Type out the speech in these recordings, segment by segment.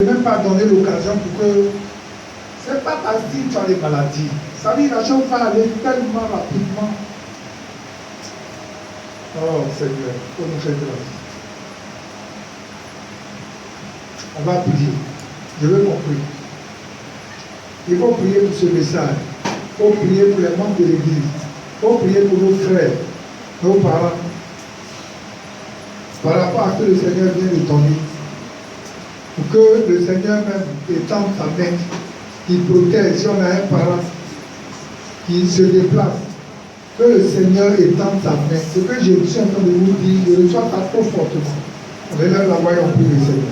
ne vais même pas donner l'occasion pour que... C'est pas parce que tu as des maladies. Ça veut dire que la chose va aller tellement rapidement. Oh Seigneur, il faut nous faire grâce. On va prier. Je veux qu'on prie. Il faut prier pour ce message. Il faut prier pour les membres de l'église. Il faut prier pour nos frères, nos parents. Par rapport à ce que le Seigneur vient de donner. Pour que le Seigneur même étende sa main, qu'il protège. Si on a un parent qui se déplace, que le Seigneur étende sa main. Ce que je suis en train de vous dire, je ne reçois pas trop fortement. On relève la voix et on prie le Seigneur.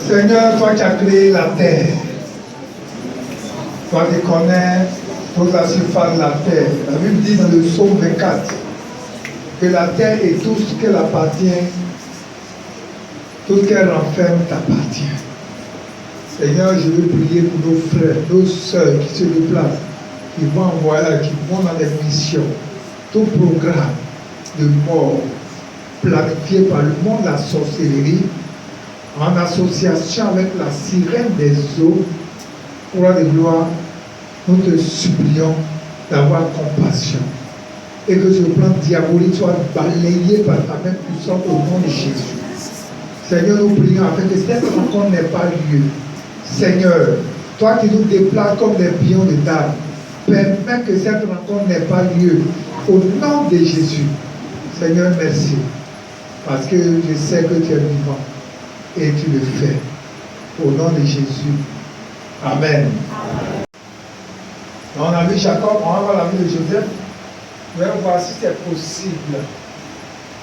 Seigneur, toi qui as créé la terre, toi qui connais toute la surface de la terre. La Bible dit dans le psaume 24 que la terre et tout ce qu'elle appartient, tout ce qu'elle renferme t'appartient. Seigneur, je veux prier pour nos frères, nos soeurs qui se déplacent, qui vont en voyage, qui vont dans les missions. Tout programme de mort planifié par le monde de la sorcellerie, en association avec la sirène des eaux, roi de gloire, nous te supplions d'avoir compassion et que ce plan diabolique soit balayé par ta main puissante au nom de Jésus. Seigneur, nous prions afin que cette rencontre n'ait pas lieu. Seigneur, toi qui nous déplaces comme des pions de dames, permets que cette rencontre n'ait pas lieu au nom de Jésus. Seigneur, merci, parce que je sais que tu es vivant et tu le fais. Au nom de Jésus. Amen. On a vu Jacob, on va voir la vie de Joseph. On va voir si c'est possible.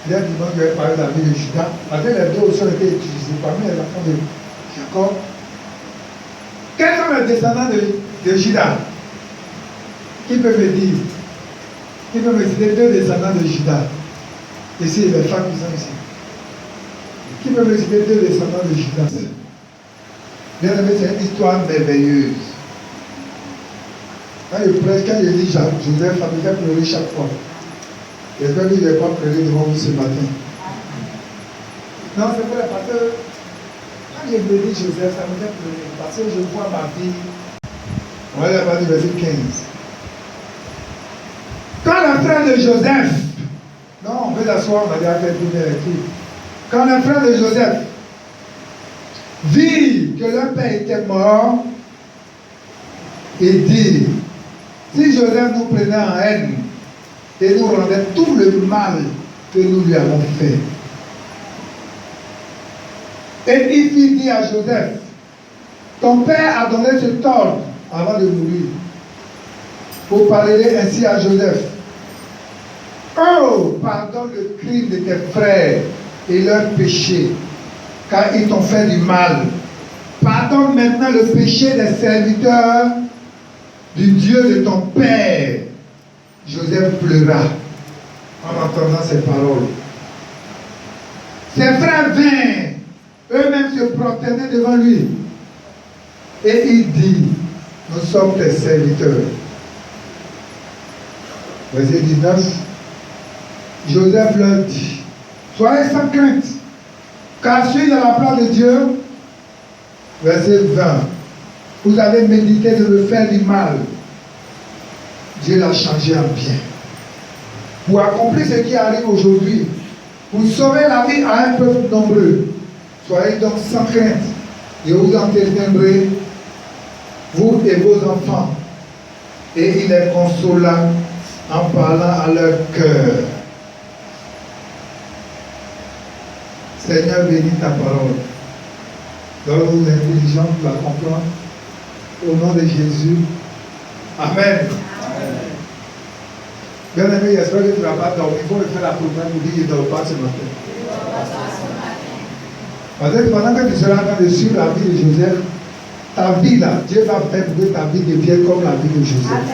Hier dimanche, je vais parler de la vie de Judas. Parce que les deux aussi ont été utilisés parmi les enfants de Jacob. Quels sont les descendants de Judas? Qui peut me dire? Qui peut me citer deux descendants de Judas? Ici, les femmes qui sont ici. Qui peut me citer deux descendants de Judas? Bien aimé, c'est une histoire merveilleuse. Quand je prêche, quand je lis Joseph, ça me fait pleurer chaque fois. J'espère que je ne vais pas pleurer devant vous ce matin. Non, c'est vrai, parce que quand je me dis Joseph, ça me fait pleurer. Parce que je vois ma vie. On va aller à du verset 15. Quand le frère de Joseph, non, on peut s'asseoir, on va dire à quel premier écrit. Quand le frère de Joseph vit que leur père était mort, et dit, si Joseph nous prenait en haine et nous rendait tout le mal que nous lui avons fait. Et il fit dire à Joseph, ton père a donné cet ordre avant de mourir. Pour parler ainsi à Joseph. Oh, pardonne le crime de tes frères et leurs péchés, car ils t'ont fait du mal. Pardonne maintenant le péché des serviteurs du Dieu de ton père. Joseph pleura en entendant ces paroles. Ses frères vinrent, eux-mêmes se prosternaient devant lui. Et il dit, nous sommes tes serviteurs. Verset 19. Joseph leur dit, soyez sans crainte, car je suis dans la place de Dieu. Verset 20. Vous avez médité de me faire du mal. Dieu l'a changé en bien. Pour accomplir ce qui arrive aujourd'hui, pour sauver la vie à un peuple nombreux. Soyez donc sans crainte, et vous entretiendrez, vous et vos enfants. Et il les consola en parlant à leur cœur. Seigneur, bénis ta parole. Donne-nous l'intelligence pour la comprendre. Au nom de Jésus. Amen. Bien aimé, j'espère que tu ne vas pas dormir. Il faut me faire la promesse pour dire que je ne dors pas ce matin. Parce que pendant que tu seras en train de suivre la vie de Joseph, ta vie là, Dieu va faire pour que ta vie devienne comme la vie de Joseph.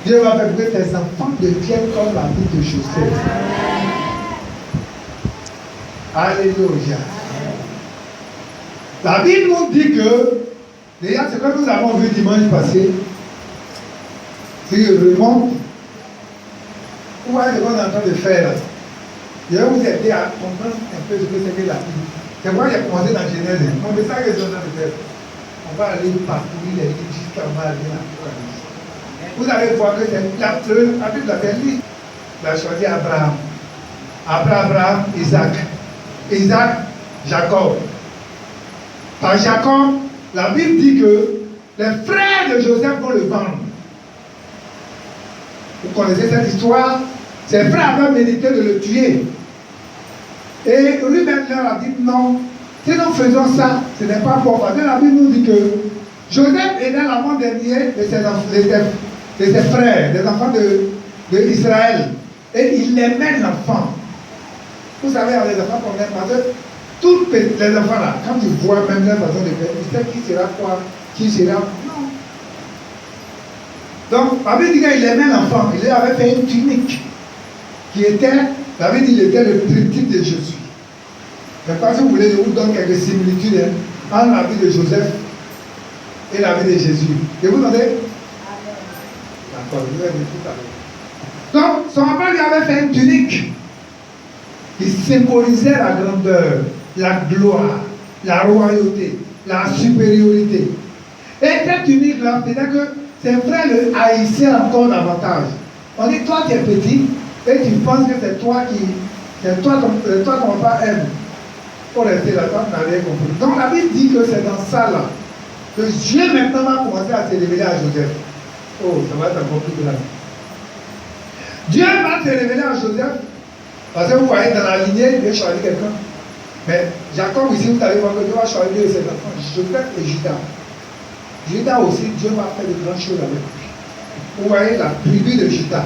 Dieu va faire pour que tes enfants deviennent comme la vie de Joseph. Alléluia. La Bible nous dit que, déjà, ce que nous avons vu dimanche passé, si je remonte, vous voyez ce qu'on est en train de faire. Je vais vous aider à comprendre un peu ce que c'est que la Bible. C'est moi qui ai commencé dans Genèse. Mon message est en train de faire. On va aller parcourir les livres jusqu'à on va aller dans l'Apocalypse. Vous allez voir que la Bible a fait lui. Il a choisi Abraham. Abraham, Isaac. Isaac, Jacob. Par Jacob, la Bible dit que les frères de Joseph vont le vendre. Vous connaissez cette histoire? Ses frères avaient médité de le tuer. Et lui-même leur a dit non, si nous faisons ça, ce n'est pas bon. Parce que la Bible nous dit que Joseph est dans l'avant-dernier de ses frères, des enfants d'Israël. Et il aimait l'enfant. Vous savez, les enfants qu'on aime, parce que tous les enfants là, quand ils voient même leur façon de faire, ils savent qui sera quoi, qui sera. Non. Donc, la Bible dit qu'il aimait l'enfant. Il avait fait une tunique qui était, la Bible dit qu'il était le triptyque de Jésus. Mais quand vous voulez, je vous donne quelques similitudes entre la vie de Joseph et la vie de Jésus. Et vous entendez? D'accord, je vais dire tout à l'heure. Donc, son père lui avait fait une tunique qui symbolisait la grandeur, la gloire, la royauté, la supériorité. Et cette tunique-là, c'est-à-dire que ses frères le haïssaient encore davantage. On dit, toi tu es petit, et tu penses que c'est toi qu'on va aime. Pour rester là, toi tu n'as rien compris. Donc la Bible dit que c'est dans ça là, que Dieu maintenant va commencer à se révéler à Joseph. Oh, ça va être encore plus grave. Dieu va se révéler à Joseph, parce que vous voyez dans la lignée, Dieu choisit quelqu'un. Mais Jacob ici, vous allez voir que Dieu va choisir ses enfants, Joseph et Judas. Judas aussi, Dieu va faire de grandes choses avec lui. Vous voyez la tribu de Judas.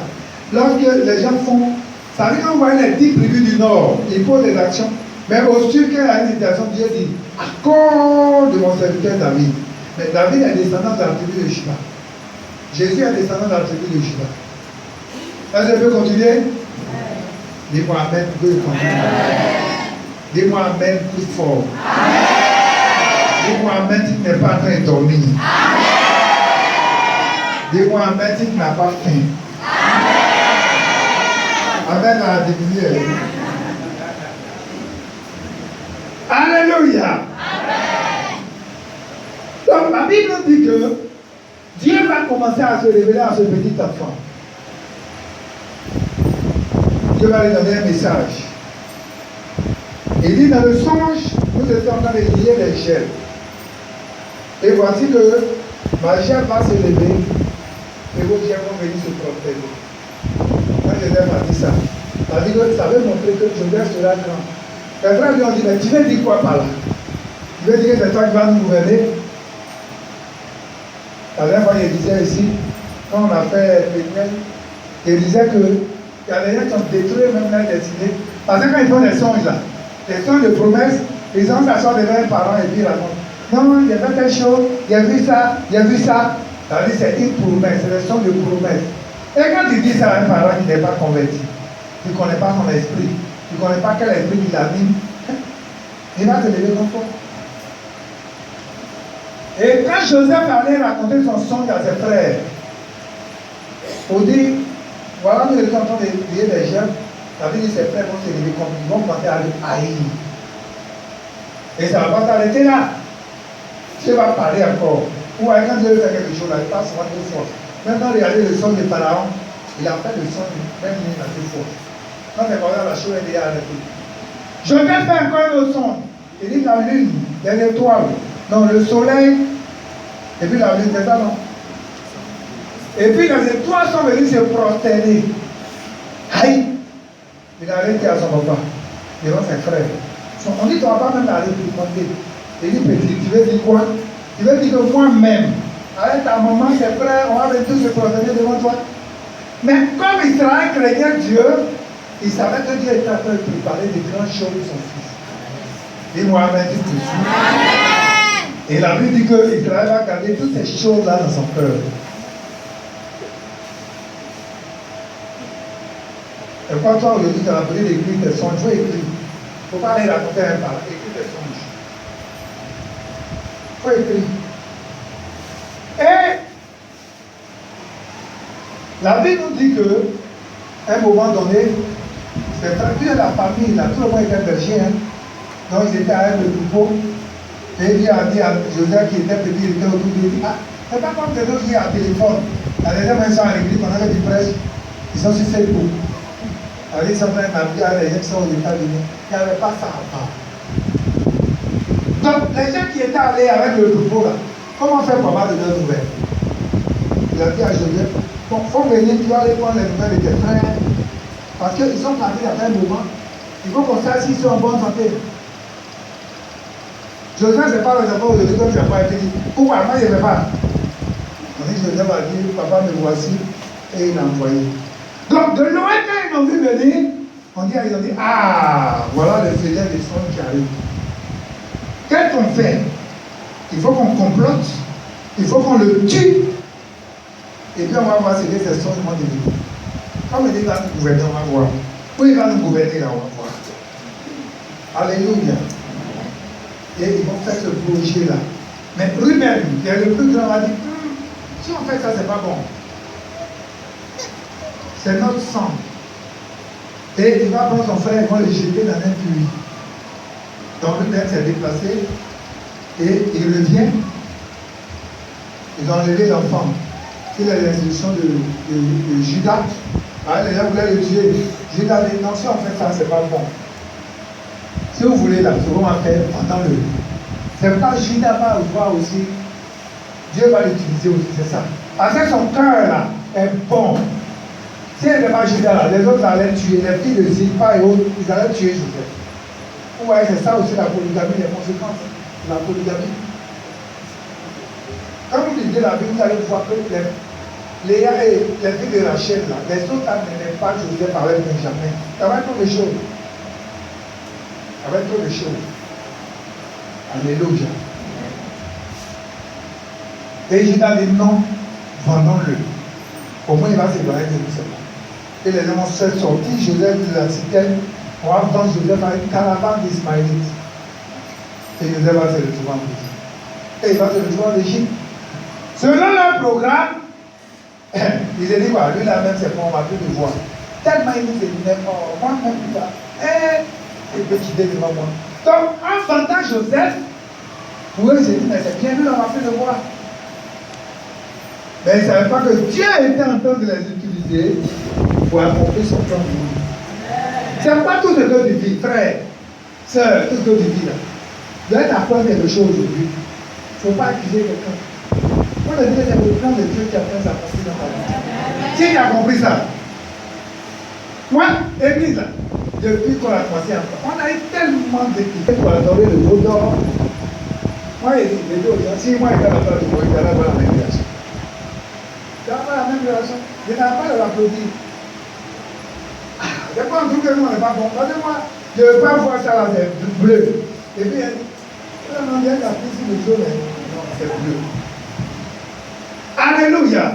Lorsque les gens font, ça veut dire quand vous voyez les 10 tribus du Nord, ils posent des actions. Mais au sud, quand il y a une situation, Dieu dit, à cause de mon serviteur David. Mais David est descendant de la tribu de Judas. Jésus est descendant de la tribu de Judas. Est-ce que je peux continuer? Dis-moi Amen, vous pouvez continuer. Dis-moi Amen plus fort. Dis-moi Amen si tu n'es pas en train de dormir. Dis-moi Amen si tu n'as pas faim. Amen à la divinité. Alléluia. Donc la Bible nous dit que Dieu va commencer à se révéler à ce petit enfant. Dieu va lui donner un message. Il dit dans le songe, nous étions en train de lier les gels. Et voici que ma gel va se lever et vos gels vont venir se protéger. Quand Joseph a dit ça, ça veut dire que ça veut montrer que Joseph sera grand. Les frères lui ont dit, mais tu veux dire quoi par là? Tu veux dire que c'est toi qui vas nous gouverner? La dernière fois, il disait ici, quand on a fait l'éternel, il disait que il y a des gens qui ont détruit même leur destinée. Parce que quand ils font des songes là, des songes de promesses, ils ont s'asseoir devant leurs parents et puis ils racontent. Non, il y a fait quelque chose, il a vu ça, il a vu ça. Ça veut dire c'est une promesse, c'est des songes de promesses. Et quand tu dis ça à un parent qui n'est pas converti, qui ne connaît pas son esprit, qui ne connaît pas quel esprit qui l'anime, il va te lever comme toi. Et quand Joseph allait raconter son songe à ses frères, on dit, Voilà, nous étions en train de prier les jeunes. La vie dit ses frères vont se lever comme ils vont commencer à le haïr. Et ça ne va pas s'arrêter là. Dieu va parler encore. Ou quand Dieu veut faire quelque chose, là, il passe souvent 2 fois. Maintenant, regardez le son de Pharaon. Il a fait le son de même ligne à 2 fois. Quand c'est comme ça, la chose est déjà arrêtée. Je vais faire encore un autre son. Il dit la lune, les étoiles, non, le soleil, et puis la lune, c'est ça, non? Et puis les étoiles sont venues se prosterner. Aïe! Il a arrêté à son papa, devant ses frères. On dit, tu ne vas pas même aller plus monter. Il dit, petit, tu veux dire quoi? Tu veux dire que moi-même, avec ta maman, ses frères, on va venir tous se prosterner devant toi. Mais comme Israël craignait Dieu, il savait que Dieu était en train de préparer des grandes choses pour son fils. Dis-moi, Amen, dis tout ça. Et la Bible dit que Israël va garder toutes ces choses-là dans son cœur. Et quand toi aujourd'hui tu as appris d'écrire tes songes, il faut écrire. Il ne faut pas aller raconter un par là, écrire tes songes. Il faut écrire. Et la Bible nous dit qu'à un moment donné, c'est traduit à la famille, là, tout le monde était berger, hein. Donc ils étaient avec le troupeau. Et il a dit à Joseph qui était petit, il était autour de lui, ah, c'est pas comme que nous qui à téléphone. La deuxième fois, ils sont à l'église, pendant que tu prêches, ils sont sur Facebook. Avec ça, même les gens qui sont aux États-Unis, il n'y avait pas ça avant. Donc, les gens qui étaient allés avec le troupeau là, comment faire pour avoir de leurs nouvelles? Il a dit à Joseph, bon, il faut venir, tu vas aller prendre les nouvelles de tes frères, parce qu'ils sont partis à un moment, il faut qu'on sache s'ils sont en bonne santé. Joseph, c'est pas les enfants aujourd'hui, comme tu n'as pas été dit, pourquoi moi je ne vais pas? On dit, Joseph a dit, papa me voici, et il a envoyé. Donc, de loin, quand ils ont vu venir, ils ont dit, ah, voilà le Seigneur des songes qui arrive. Qu'est-ce qu'on fait? Il faut qu'on complote, il faut qu'on le tue, et puis on va voir ce que ces songes vont devenir. Comme il dit, il va nous gouverner, on va voir. Où il va nous gouverner, là, on va voir. Alléluia. Et ils vont faire ce projet-là. Mais lui-même, qui est le plus grand, va dire, si on fait ça, c'est pas bon. C'est notre sang. Et il va prendre son frère et il va le jeter dans un puits. Donc le père s'est déplacé et il revient. Ils ont enlevé l'enfant. C'est les instructions de Judas. Les gens voulaient le tuer. Judas dit, non, si on fait ça, c'est pas bon. Si vous voulez la seconde affaire, entendez-le. C'est pourquoi Judas va voir aussi. Dieu va l'utiliser aussi, c'est ça. Parce que son cœur là est bon. Si elle n'était pas Judas là, les autres allaient tuer, les filles de Zilpa et autres, ils allaient tuer Joseph. Vous voyez, c'est ça aussi la polygamie, les conséquences de la polygamie. Quand vous lisez la Bible, vous allez voir que Léa et les filles de Rachel, là, les autres n'aimaient pas Joseph avec Benjamin. Ça va être trop de choses. Ça va être trop de choses. Alléluia. Et Judas dit non, vendons-le. Au moins il va s'éloigner de nous seulement. Et les gens ont sorti Joseph de la citerne. On va vendre Joseph avec une caravane d'Ismaélites. Et Joseph va se retrouver en prison. Et il va se retrouver en Égypte. Selon leur programme, ils se disent, quoi, lui là même c'est bon, on va plus le voir. Tellement il nous énerve, moi-même plus tard, il peut quitter devant moi. Donc, en vendant Joseph, pour eux, ils se disent, mais c'est bien, lui, on va plus le voir. Mais ils ne savaient pas que Dieu était en train de les utiliser pour accomplir son plan de vie. Ce n'est pas tout ce que tu vis, frère, soeur, tout ce que tu vis là. Tu dois t'apprendre quelque chose aujourd'hui. Il ne faut pas accuser quelqu'un. Pour le dire, c'est le plan de Dieu qui a fait s'accomplir dans ta vie. Si tu as compris ça, moi, l'église là, depuis qu'on a commencé à faire, on a eu tellement d'équipes pour adorer le veau d'or. Moi, il dit aux gens, si moi j'étais à la place du veau, il allait avoir la même réaction. Il allait avoir la même réaction. Je n'avais pas de l'applaudir. Des fois, on trouve que nous, on n'est pas bon. Parce que moi, je ne veux pas voir ça là, c'est bleu. Et puis, il y a la piste de jaune, non, c'est bleu. Alléluia.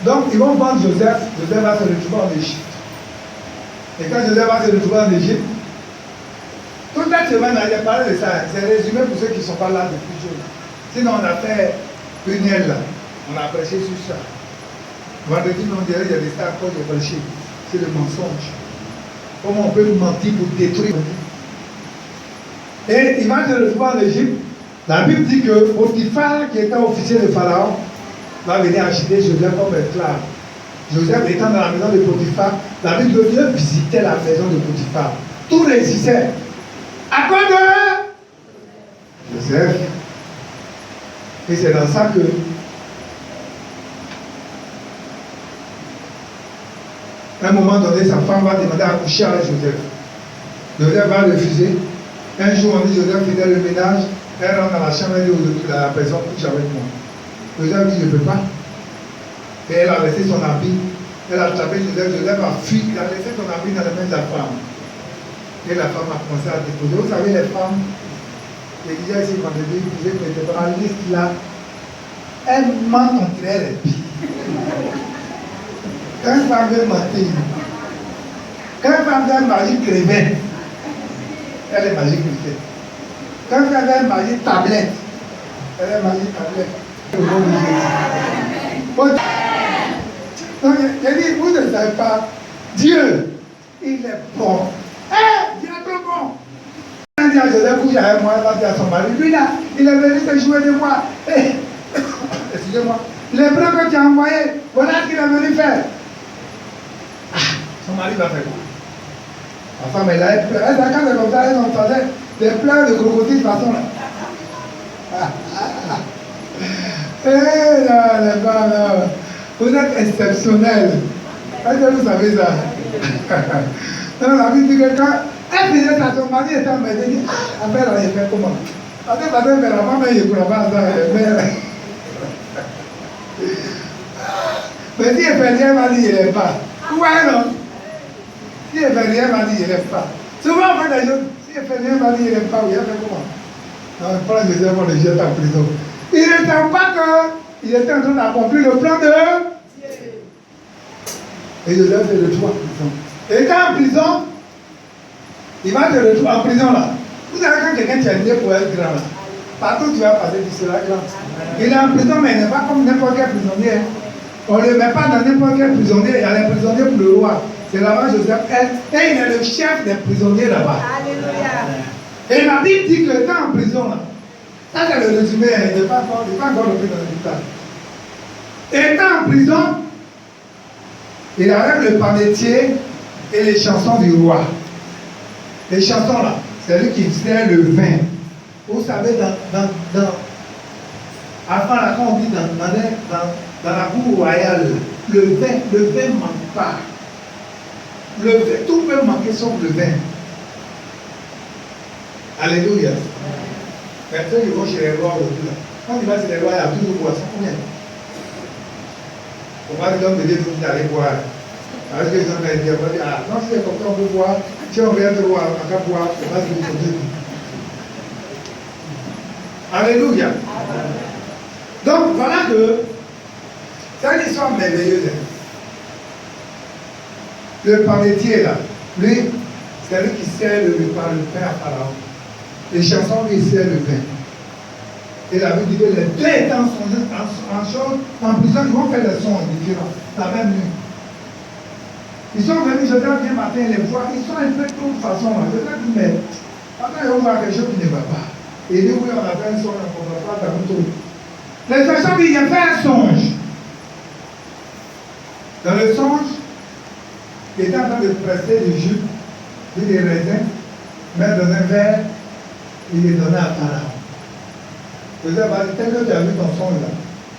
Donc, ils vont vendre Joseph. Joseph va se retrouver en Égypte. Et quand Joseph va se retrouver en Égypte, toute cette semaine, il a parlé de ça. C'est résumé pour ceux qui ne sont pas là depuis jour. Sinon, on a fait une aile là. On a prêché sur ça. Vendredi, non, il y a des stars quand j'ai prêché. C'est le mensonge. Comment on peut mentir pour détruire? Et il va se retrouver en Égypte. La Bible dit que Potiphar, qui était officier de Pharaon, va venir acheter Joseph comme esclave. Joseph étant dans la maison de Potiphar, la Bible de Dieu visitait la maison de Potiphar. Tout réussissait. À quoi de Joseph. Et c'est dans ça que à un moment donné, sa femme va demander à coucher avec Joseph. Joseph va refuser. Un jour, on dit Joseph faisait le ménage. Elle rentre dans la chambre et dit la personne couche avec moi. Joseph dit je ne peux pas. Et elle a laissé son habit. Elle a attrapé Joseph. Joseph a fui. Il a laissé son habit dans les mains de la femme. Et la femme a commencé à déposer. Vous savez, les femmes, je disais ici vendredi, vous mettez dans la liste là, elles mentent entre elles et puis. Quand une femme veut mentir, quand une femme veut manger crevette, elle est magique chrétienne. Quand une femme veut manger tablette, elle est magique tablette. Donc, j'ai dit, vous ne savez pas, Dieu, il est bon. Dieu est trop bon. Quand dit à Joseph, couche avec moi, elle va dire à son mari, lui là, il est venu se jouer de moi. Excusez-moi, les bras que tu as envoyés, voilà ce qu'il est venu faire. Son mari va faire quoi? La femme, elle a peur. Elle, quand elle est comme ça, elle entendait des pleurs de crocodile de façon là. Eh là, les femmes, vous êtes exceptionnels. Est-ce que vous savez ça? Non, la vie dit que quand elle faisait ça, son mari était en maison, il dit, après là, il fait comment? Parce que la femme, il ne pourra pas ça. Mais si elle fait rien, elle va dire, il n'est pas. Ouais, non? Si elle fait rien, elle va dire, il n'est pas. Souvent, on fait des choses, si elle fait rien, elle va dire, il n'est pas. Oui, elle fait comment? Non, il prend Joseph, on le jette en prison. Il ne savait pas qu'il était en train d'accomplir le plan de Dieu. Et Joseph se retrouve en prison. Et quand en prison, il va te retrouver en prison là. Vous savez, quand quelqu'un tient né pour être grand là, partout tu vas passer, tu seras grand. Il est en prison, mais il n'est pas comme n'importe quel prisonnier. On ne le met pas dans n'importe quel prisonnier. Il y a les prisonniers pour le roi. C'est là-bas Joseph. Et il est le chef des prisonniers là-bas. Alléluia. Et la Bible dit que quand en prison là, ça c'est le résumé, il n'est pas encore le plus dans le détail. Étant en prison, il avait le panetier et les chansons du roi. Les chansons là, c'est lui qui faisait le vin. Vous savez, avant là, quand on dit dans la cour royale, le vin ne manque pas. Le vin, tout peut manquer sauf le vin. Alléluia. Mais ceux qui vont chez les rois aujourd'hui là, quand il va chez les rois, il y a toujours boissons. Combien? On va lui donner des trucs d'aller boire. Parce que les gens vont dire, ah, non, si c'est comme ça, on peut boire. Si on vient de boire, on va boire, on va se dire. Alléluia. Donc, voilà que c'est une histoire merveilleuse. Le panetier, là, lui, c'est lui qui sert le pain à Pharaon. Les chansons, lui, il sert le vin. Et la Bible dit que les deux étant en chose, en prison, ils vont faire des sons différents, la même nuit. Ils sont venus, je dois bien matin, les voir, ils sont un peu de toute façon. Je dois dire, mais, maintenant, ils vont voir quelque chose qui ne va pas. Et il dit, oui, on a fait un songe, on ne va pas dans tout. Les personnes disent, il a fait un songe. Dans le songe, il était en train de presser du jus, des raisins, mettre dans un verre, et les donner à Pharaon. Joseph va dire, tel que tu as vu ton songe là,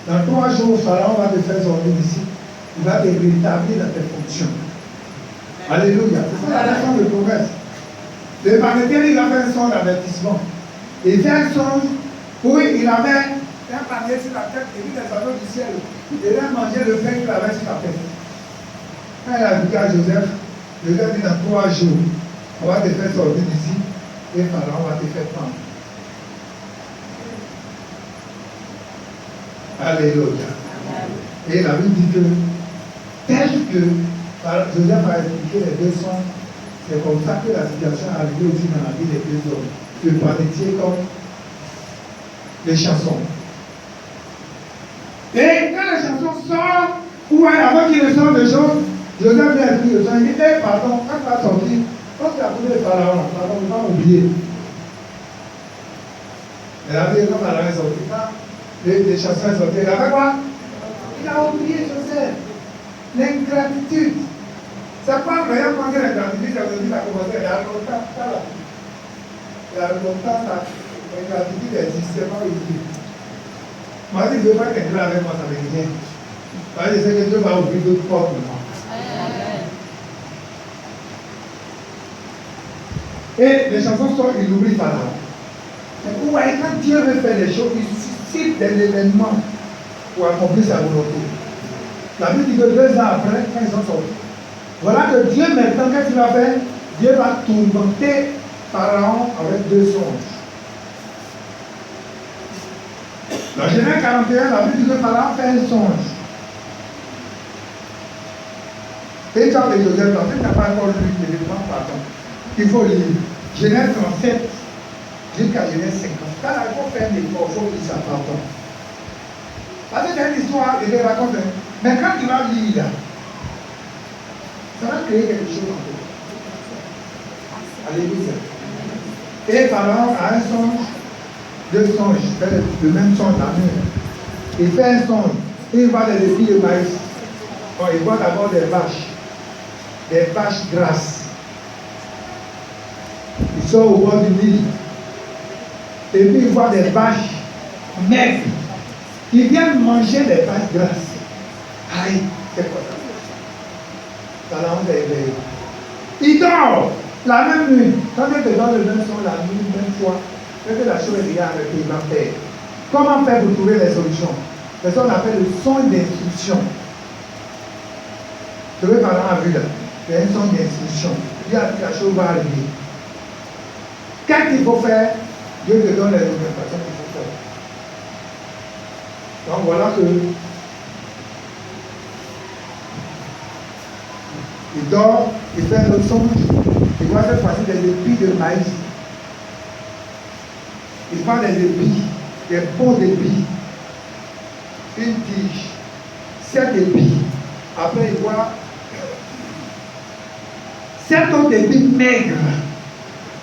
dans 3 jours, Pharaon va te faire sortir d'ici. Il va te rétablir dans tes fonctions. Alléluia. C'est ça la leçon de promesse. Le panetier, il a fait un songe d'avertissement. Il fait un songe où il avait un panier sur la tête et puis des oiseaux du ciel. Il a mangé le pain qu'il avait sur la tête. Quand il a dit à Joseph, Joseph dit dans 3 jours, on va te faire sortir d'ici et Pharaon va te faire prendre. Alléluia. Et la Bible dit que tel que Joseph a expliqué les 2 sons, c'est comme ça que la situation est arrivée aussi dans la vie des 2 hommes. Le panetier comme les chansons. Et quand les chansons sortent, où Ou avant qu'il ne sorte de choses, Joseph lui a pris le sang. Il dit, hey, pardon, quand tu vas sortir, quand tu as trouvé le pharaon, pardon, ne pas m'oublier. Et la vie, quand pharaon est sorti, les chasseurs sont sortis. Il a fait quoi? Il a oublié Joseph. L'ingratitude. C'est pas le meilleur point que l'ingratitude, ça veut dire qu'il a commencé. Il y a longtemps, ça là. Il y a longtemps, ça. L'ingratitude n'existait pas ici. Moi, si je veux pas être ingrat avec moi, ça ne veut rien. Parce que je sais que Dieu va ouvrir d'autres portes pour moi. Et les chansons sont, il oublie Pharaon. Vous voyez, quand Dieu veut faire des choses, il suscite des événements pour accomplir sa volonté. La Bible dit que 2 ans après, quand ils sont sortis, voilà que Dieu maintenant, qu'est-ce qu'il va faire? Dieu va tourmenter Pharaon avec 2 songes. Dans Genèse 41, la Bible dit que Pharaon fait un songe. Et quand les Joseph, quand tu n'as pas encore lu l'événement, pardon, il faut lire Genèse 37 jusqu'à Genèse 50. Quand il faut faire un effort, il faut lire ça, pardon. Parce que c'est une histoire, je vais raconter. Mais quand tu vas lire là, ça va créer quelque chose en toi. Alléluia. Et Pharaon a un songe, 2 songes, il fait le même songe la nuit. Il fait un songe, il voit des épis de maïs. Bon, il voit d'abord des vaches grasses. Il sort au bord du Nil. Et puis il voit des vaches maigres. Ils viennent manger les vaches grasses. Aïe, c'est quoi ça? Pharaon s'est éveillé. Il dort la même nuit. Quand il te donne le même son la nuit, même fois, c'est que la chose est déjà arrêtée, il va faire. Comment faire pour trouver les solutions? C'est ce qu'on appelle le son d'instruction. Ce que Pharaon a vu là, c'est un son d'instruction. Il a dit la chose va arriver. Qu'est-ce qu'il faut faire? Dieu te donne les orientations qu'il faut faire. Donc voilà que il dort, il fait le songe, il voit cette fois-ci des épis de maïs. Il voit des épis, des pots d'épis, une tige, 7 épis. Après il voit 7 autres épis maigres.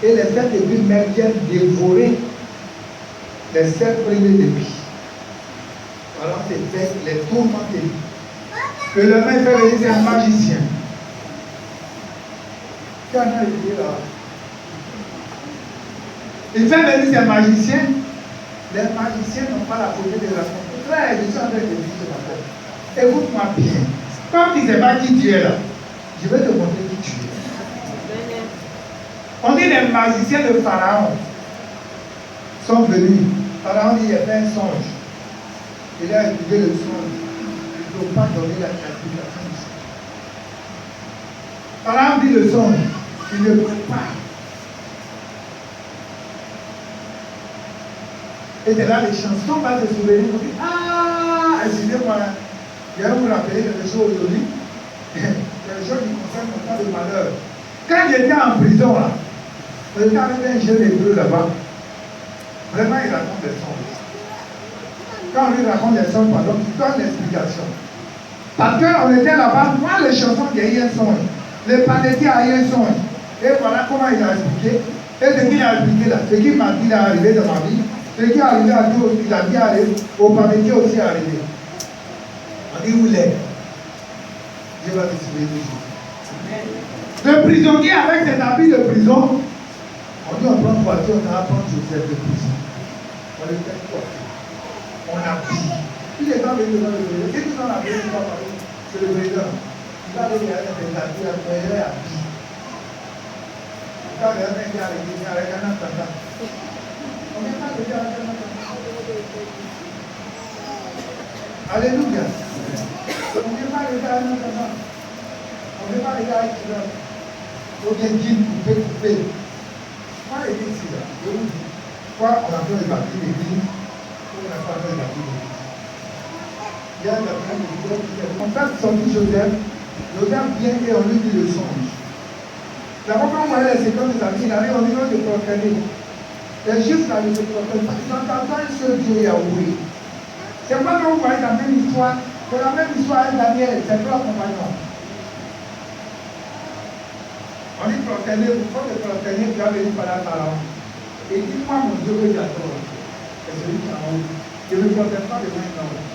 Et les 7 épis maigres viennent dévorer les 7 premiers épis. Alors c'est fait les tourmenter. Que le maître fait venir un magicien. Quand on a dit là, il fait venir un magicien. Les magiciens n'ont pas la possibilité de raconter. Là, je suis en train de dire ce matin. Écoute-moi bien. Comme tu ne sais pas qui tu es là, je vais te montrer qui tu es. On dit les magiciens de Pharaon sont venus. Pharaon dit il a fait un songe. Il a étudié le songe. Il ne faut pas donner la classification du songe. Pharaon dit le songe. Il ne peut pas. Et de là, les chansons vont se souvenir. Vous dites, ah, excusez-moi, je vais vous rappeler quelque chose aujourd'hui. Quelque chose qui concerne mon temps de malheur. Quand j'étais en prison, là, j'étais avec un jeune hébreu là-bas. Vraiment, il raconte des songes. Quand on lui raconte des songes, pardon, il donne l'explication. Parce qu'on était là-bas, moi, les chansons, il y a eu un songe. Le panéti a eu un songe. Et voilà comment il a expliqué. Et ce qu'il a expliqué là, ce qui m'a dit là, arrivé dans ma vie, ce qui est arrivé à Dieu, il a dit arrivé, au panéti aussi arrivé. On dit où il est. Dieu va te sauver toujours. Le prisonnier avec ses habits de prison, on dit on prend une voiture, on va prendre Joseph de prison. On le fait quoi? On a pris. Il est dans le président, et tout dans la prison, c'est le président. Il va aller à la il est habillé. Quand il y a un gars qui est avec un attendant, on n'est pas déjà avec un attendant. Alléluia. On n'est pas déjà avec un attendant. On n'est pas les gars qui sont au jean coupé. Quoi est ici là? Je vous dis. Quoi on a fait le papier d'église? On n'a pas fait le papier d'église. Il y a la fin de Joseph qui est. On fait sortir Joseph. Joseph vient et on lui dit le songe. D'abord, quand on voyait les séquences de sa vie, il avait envie de proclamer. Les Juifs n'avaient pas de proclamer. Ils ont entendu un seul Dieu Yahweh. C'est pas que vous voyez la même histoire C'est la même histoire avec Daniel, ses trois compagnons. On dit prosterner, vous faut le prosterner, tu vas venir par la Pharaon. Et dit, moi, mon Dieu que j'adore, c'est celui qui est en haut. Je ne protège pas de main en haut.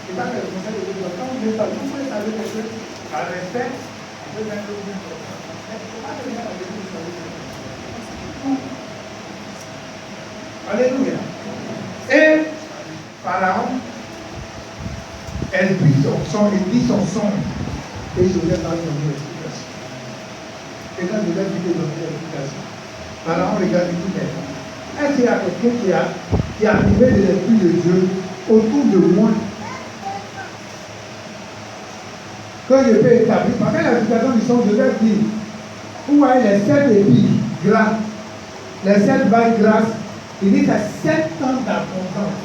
C'est pas le conseil de Dieu. Quand vous êtes à vous, pouvez saluer quelqu'un par respect, vous pouvez mettre le bien important. Mais il ne faut pas venir à l'église pour saluer quelqu'un. Alléluia. Et Pharaon, elle dit son songe. Et Joseph a donné l'explication. Et quand Joseph dit donner l'explication, Pharaon regarde et dit, mais est-ce qu'il y a quelqu'un qui a arrivé de l'Esprit de Dieu autour de moi que je peux établir? Parce que la situation du songe, Joseph dit, vous voyez les 7 épis gras, les 7 vagues grasses, il dit que c'est 7 ans d'abondance.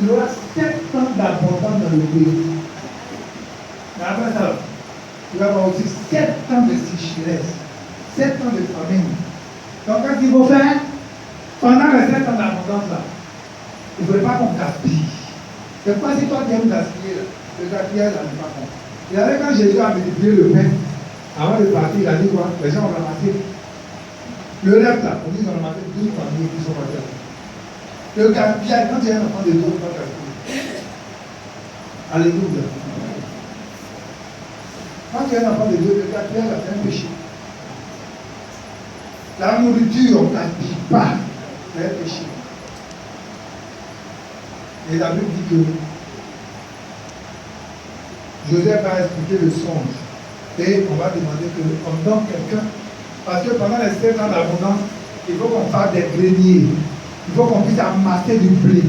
Il aura 7 ans d'abondance dans le pays. Mais après ça, il va y avoir aussi 7 ans de sécheresse, 7 ans de famine. Donc, qu'est-ce qu'il faut faire? Pendant les 7 ans d'abondance là, il ne faudrait pas qu'on gaspille. C'est pas si toi tu aimes gaspiller, le gaspillage là n'est pas bon. Et alors, quand Jésus a multiplié le pain, avant de partir, il a dit quoi? Les gens ont ramassé. Le reste là, on dit qu'ils ont ramassé 12 familles qui sont mortes. Le gaspillage, quand tu es un enfant de Dieu, on ne peut pas gaspiller. Alléluia. Quand tu es un enfant de Dieu, le gaspillage là, c'est un péché. La nourriture, on ne gaspille pas. C'est un péché. Et la Bible dit que Joseph va expliquer le songe. Et on va demander qu'on donne quelqu'un. Parce que pendant les 7 ans d'abondance, il faut qu'on fasse des greniers. Il faut qu'on puisse amasser du blé.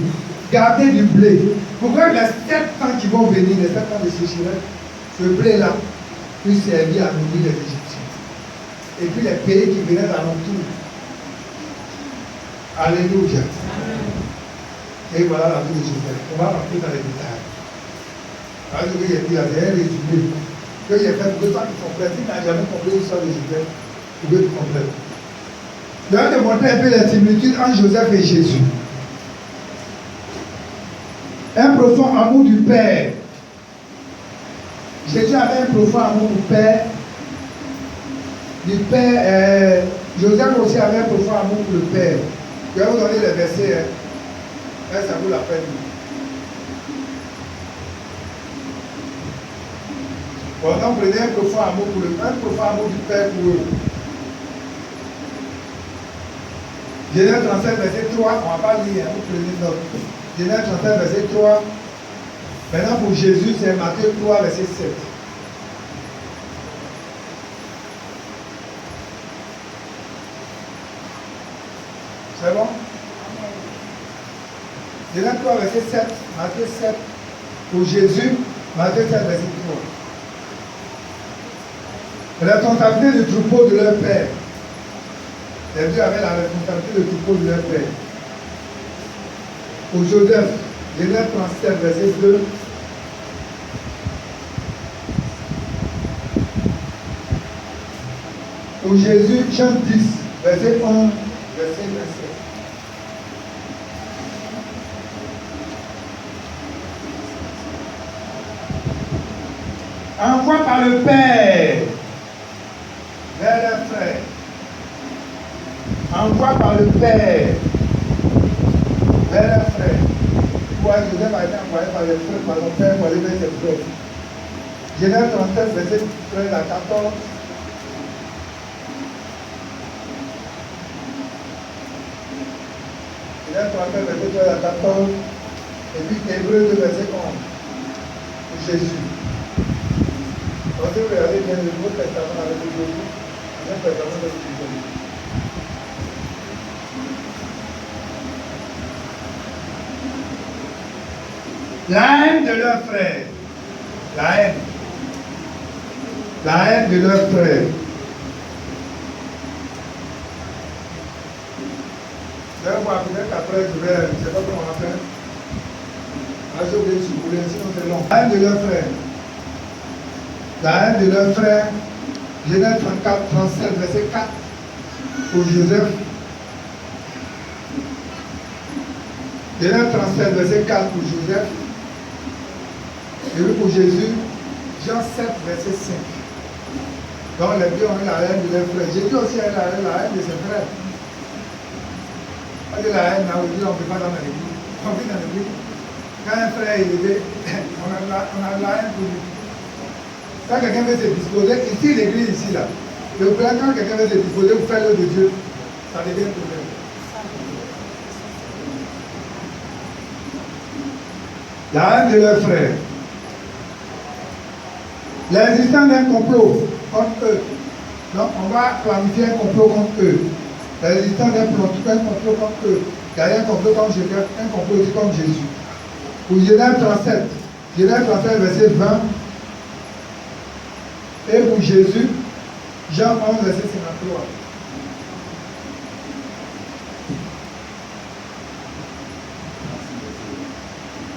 Garder du blé. Pour que les 7 ans qui vont venir, les 7 ans de sécheresse, ce blé-là puisse servir à nourrir les Égyptiens. Et puis les pays qui venaient d'alentour. Alléluia. Et voilà la vie de Joseph. On va rentrer dans les détails. Alors que j'ai dit, c'est un résumé. Que j'ai fait 2 ans qui complètent. Il n'a jamais compris l'histoire de Joseph. Il veut tout complète. Je vais te montrer un peu la similitude entre Joseph et Jésus. Un profond amour du Père. Jésus avait un profond amour du Père. Joseph aussi avait un profond amour pour le Père. Je vais vous donner les versets. Ça vaut la peine. Bon, donc prenez un profond amour pour du Père pour eux. Genèse 37, verset 3, on ne va pas lire, vous prenez note. Genèse 37, verset 3. Maintenant pour Jésus, c'est Matthieu 3, verset 7. C'est bon? Genèse 3, verset 7, Matthieu 7. Pour Jésus, Matthieu 7, verset 3. La responsabilité du troupeau de leur père. Les dieux avaient la responsabilité du troupeau de leur père. Pour Joseph, Genèse 37, verset 2. Pour Jésus, Jean 10, verset 11, verset 27. Envoie par le Père vers leurs frères. Envoie par le Père vers leurs frères. Pourquoi Joseph a été envoyé par les frères, par son Père pour aller vers ses frères. Genèse 37, verset 13 à 14. Genèse 37, verset 13 à 14. Et puis Hébreux 2, verset 11. Pour Jésus. Quand vous regardez bien le Nouveau Testament avec Jésus, le Nouveau Testament avec Jésus. La haine de leurs frères. La haine. La haine de leurs frères. Je vais voir peut-être qu'après je vais, je ne sais pas comment on va faire. Là, j'ai oublié de souffler, sinon c'est long. La haine de leurs frères. La haine de leurs frères. Genèse 34, 37, verset 4. Pour Joseph. Genèse 37, verset 4 pour Joseph. Et puis pour Jésus, Jean 7, verset 5. Donc les deux ont eu la haine de leurs frères. Jésus aussi a eu la haine de ses frères. Parce que la haine, on ne peut pas dans l'église. On vit dans l'église. Quand un frère est élevé, on a la haine pour lui. Quand quelqu'un veut se disposer, ici l'église, ici là, le frère, quand quelqu'un veut se disposer pour faire l'œuvre de Dieu, ça devient un problème. La haine de leurs frères. L'existence d'un complot contre eux. Donc, on va planifier un complot contre eux. L'existence d'un complot contre eux. Il y a un complot contre Jésus, un complot aussi contre Jésus. Pour Genèse 37, Genèse 37, verset 20. Et pour Jésus, Jean 11, verset 53.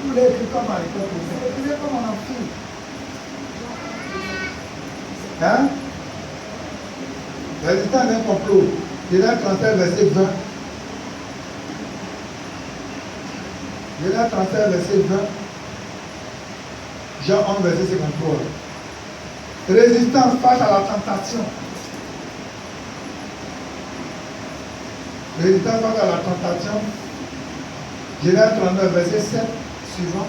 Vous l'avez écrit comme à l'époque, vous écrivez comme en enfant. Hein? L'existence d'un complot. Genèse 37, verset 20. Genèse 37, verset 20. Jean 11, verset 53. Résistance face à la tentation. Résistance face à la tentation. Genèse 39, verset 7, suivant.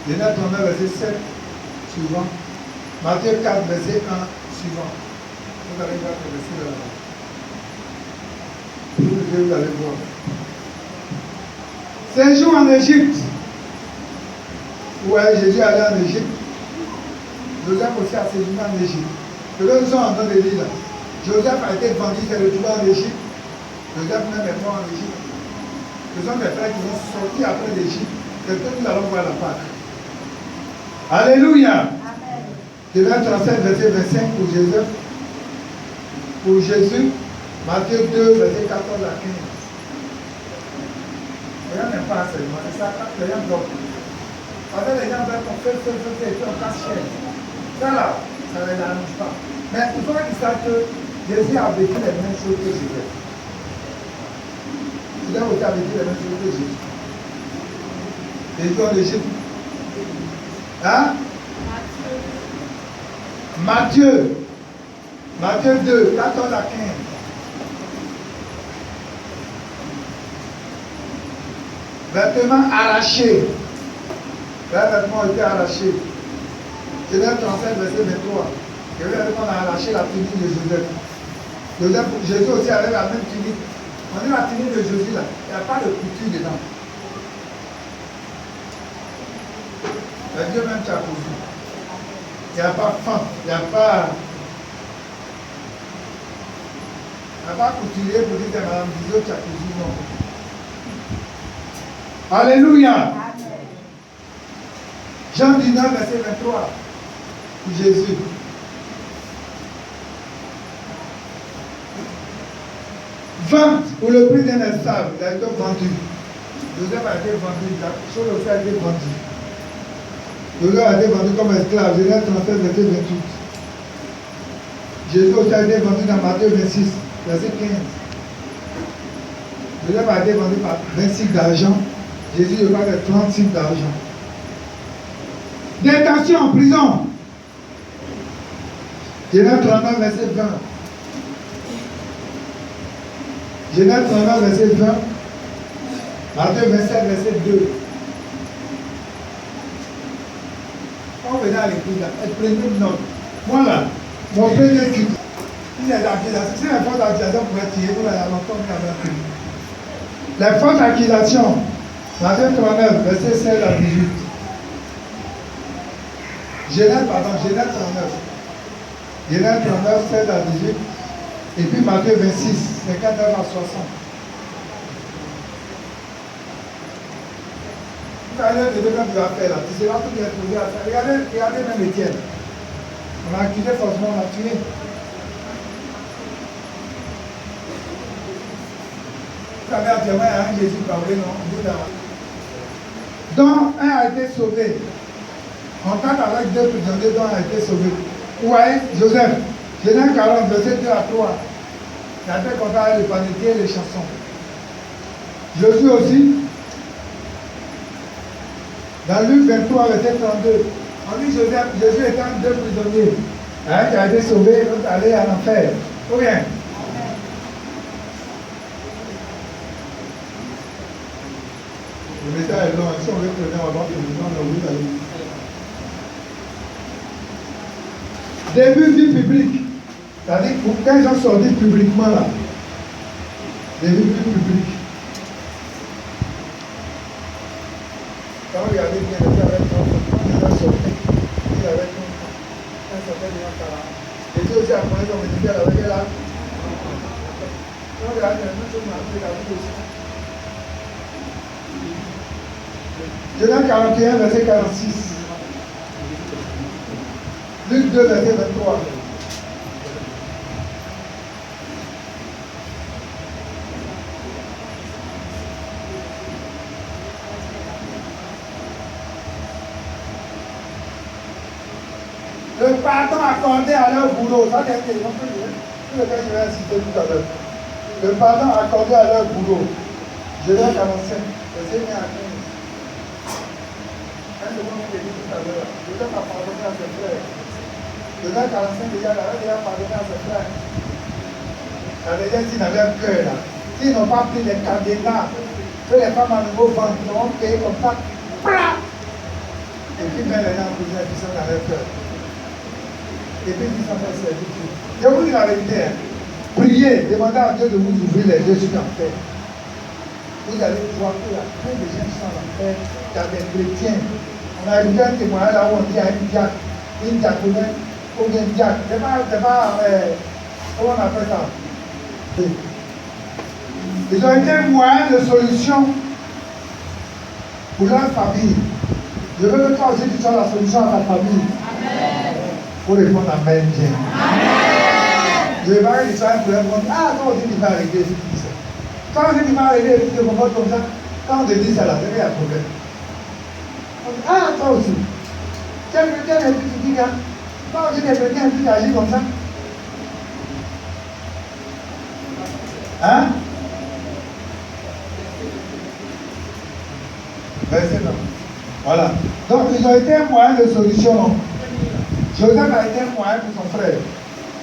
Genèse 39, verset 7, suivant. Matthieu 4, verset 1, suivant. Vous allez voir le verset là-bas. Vous allez voir. Séjour en Égypte. Ouais, Jésus allait en Égypte. Joseph aussi a séjourné en Égypte. Ce que nous sommes en train de dire là. Joseph a été vendu, s'est retrouvé en Égypte. Joseph même est mort en Égypte. Ce sont des frères qui vont sortir après l'Égypte. C'est ce que nous allons voir la Pâque. Alléluia. Genèse 37, verset 25 pour Joseph. Pour Jésus, Matthieu 2, verset 14 à 15. Les gens n'aiment pas seulement, c'est ça, les gens bloquent. Parce que les gens veulent qu'on fait, et puis on casse cher. Ça là, ça ne les arrange pas. Mais il faut qu'ils sachent que Jésus a vécu les mêmes choses que Jésus. Jésus aussi a vécu les mêmes choses que Jésus. Jésus en Égypte. Hein? Matthieu 2, 14 à 15. Vêtements arrachés. Les vêtements ont été arrachés. Genèse 37, verset 23. Et vous avez qu'on a arraché la tunique de Joseph. Jésus aussi avait la même tunique. On dit la tunique de Jésus là. Il n'y a pas de couture dedans. Dieu même tu as cousu. Il n'y a pas fin. Il n'y a pas couturier pour dire que Madame Bizot tu as cousu. Non. Alléluia. Jean 19, verset 23. Pour Jésus. Vente pour le prix d'un esclave. Il a été vendu. Joseph a été vendu. La chose aussi a été vendue. Joseph a été vendu comme esclave. Genèse 37, verset 28. Jésus aussi a été vendu dans Matthieu 26, verset 15. Joseph a été vendu par 26 d'argent. Jésus je parle de 36 d'argent. Détention en prison. Genèse 39, verset 20. Genèse 39, verset 20. Matthieu 27, verset 2. Quand vous venez à l'église, prenez note. Moi là, mon premier culte, il y a l'acquisition. Si les fausses accusations pouvaient tirer, vous l'avez longtemps mis avec lui. Les fausses accusations, Matthieu 39, verset 16 à 18. Genèse 39. Genèse 39, 16 à 18. Et puis Matthieu 26, 59 à 60. Regardez le début quand tu vas faire là, tu sais pas tout bien trouvé à faire. Regardez même Étienne. On a accusé forcément, on a tué. Vous savez actuellement, il y a un Jésus parlé, non? Donc, un a été sauvé. Contact avec deux prisonniers dont a été sauvé. Vous voyez, Joseph, Genèse 40, verset 2 à 3. Il a fait contact avec les panetiers et les chansons. Jésus aussi. Dans Luc 23, verset 32, on dit Jésus étant deux prisonniers. Un qui a été sauvé, l'autre allé en enfer. Ou bien? Le message est long. Si on veut prendre avant que nous on a oublié d'aller. Début vie publique. C'est-à-dire quand ils ont sorti publiquement là. Début vie publique. Quand vous regardez bien, il avait un sorti. Il avait un sorti de par là. Et Dieu aussi a pris son ministère avec elle là. Quand vous regardez, la même chose m'a appris la vie aussi. Genèse 41, verset 46. Luc 2, verset 23. Le pardon accordé à leur boulot, ça c'est un élément que je vais citer tout à l'heure. Le pardon accordé à leur boulot. Genèse 45, verset 1 à 15. Un de moi qui dit tout à l'heure, Joseph a pardonné à ses frères. Genèse 45, déjà, il avait déjà pardonné à ses frères. Ça veut dire s'ils avaient peur là. S'ils n'ont pas pris les cadenas que les femmes à nouveau vendent, ils ont payé comme ça. Et puis même les gens en prison, ils sont avec peur. Et puis ils sont fait servir. Je vous dis la vérité, hein. Priez, demandez à Dieu de vous ouvrir les yeux sur l'enfer. Vous allez voir que la plein de gens sont en enfer, il y a des chrétiens. On a écouté un témoignage là où on dit à une diaconesse, ou bien une diacre. C'est pas, comment on appelle ça? Ils ont été un moyen de solution pour leur famille. Je veux que toi aussi tu sois la solution à ta famille. Amen. Pour répondre Amen bien. Amen. Je vais pas que tu sois un problème. Ah, toi aussi tu vas arrêter si tu dis ça. Quand tu vas arrêter et tu te comportes comme ça, quand on te dit ça là, c'est qu'il y a un problème. Ah, toi aussi. Quel chrétien est-ce que tu dis là? Toi aussi, les chrétiens, est-ce que tu agis comme ça? Hein? Verset 9. Voilà. Donc, ils ont été un moyen de solution. Joseph a été un moyen pour son frère.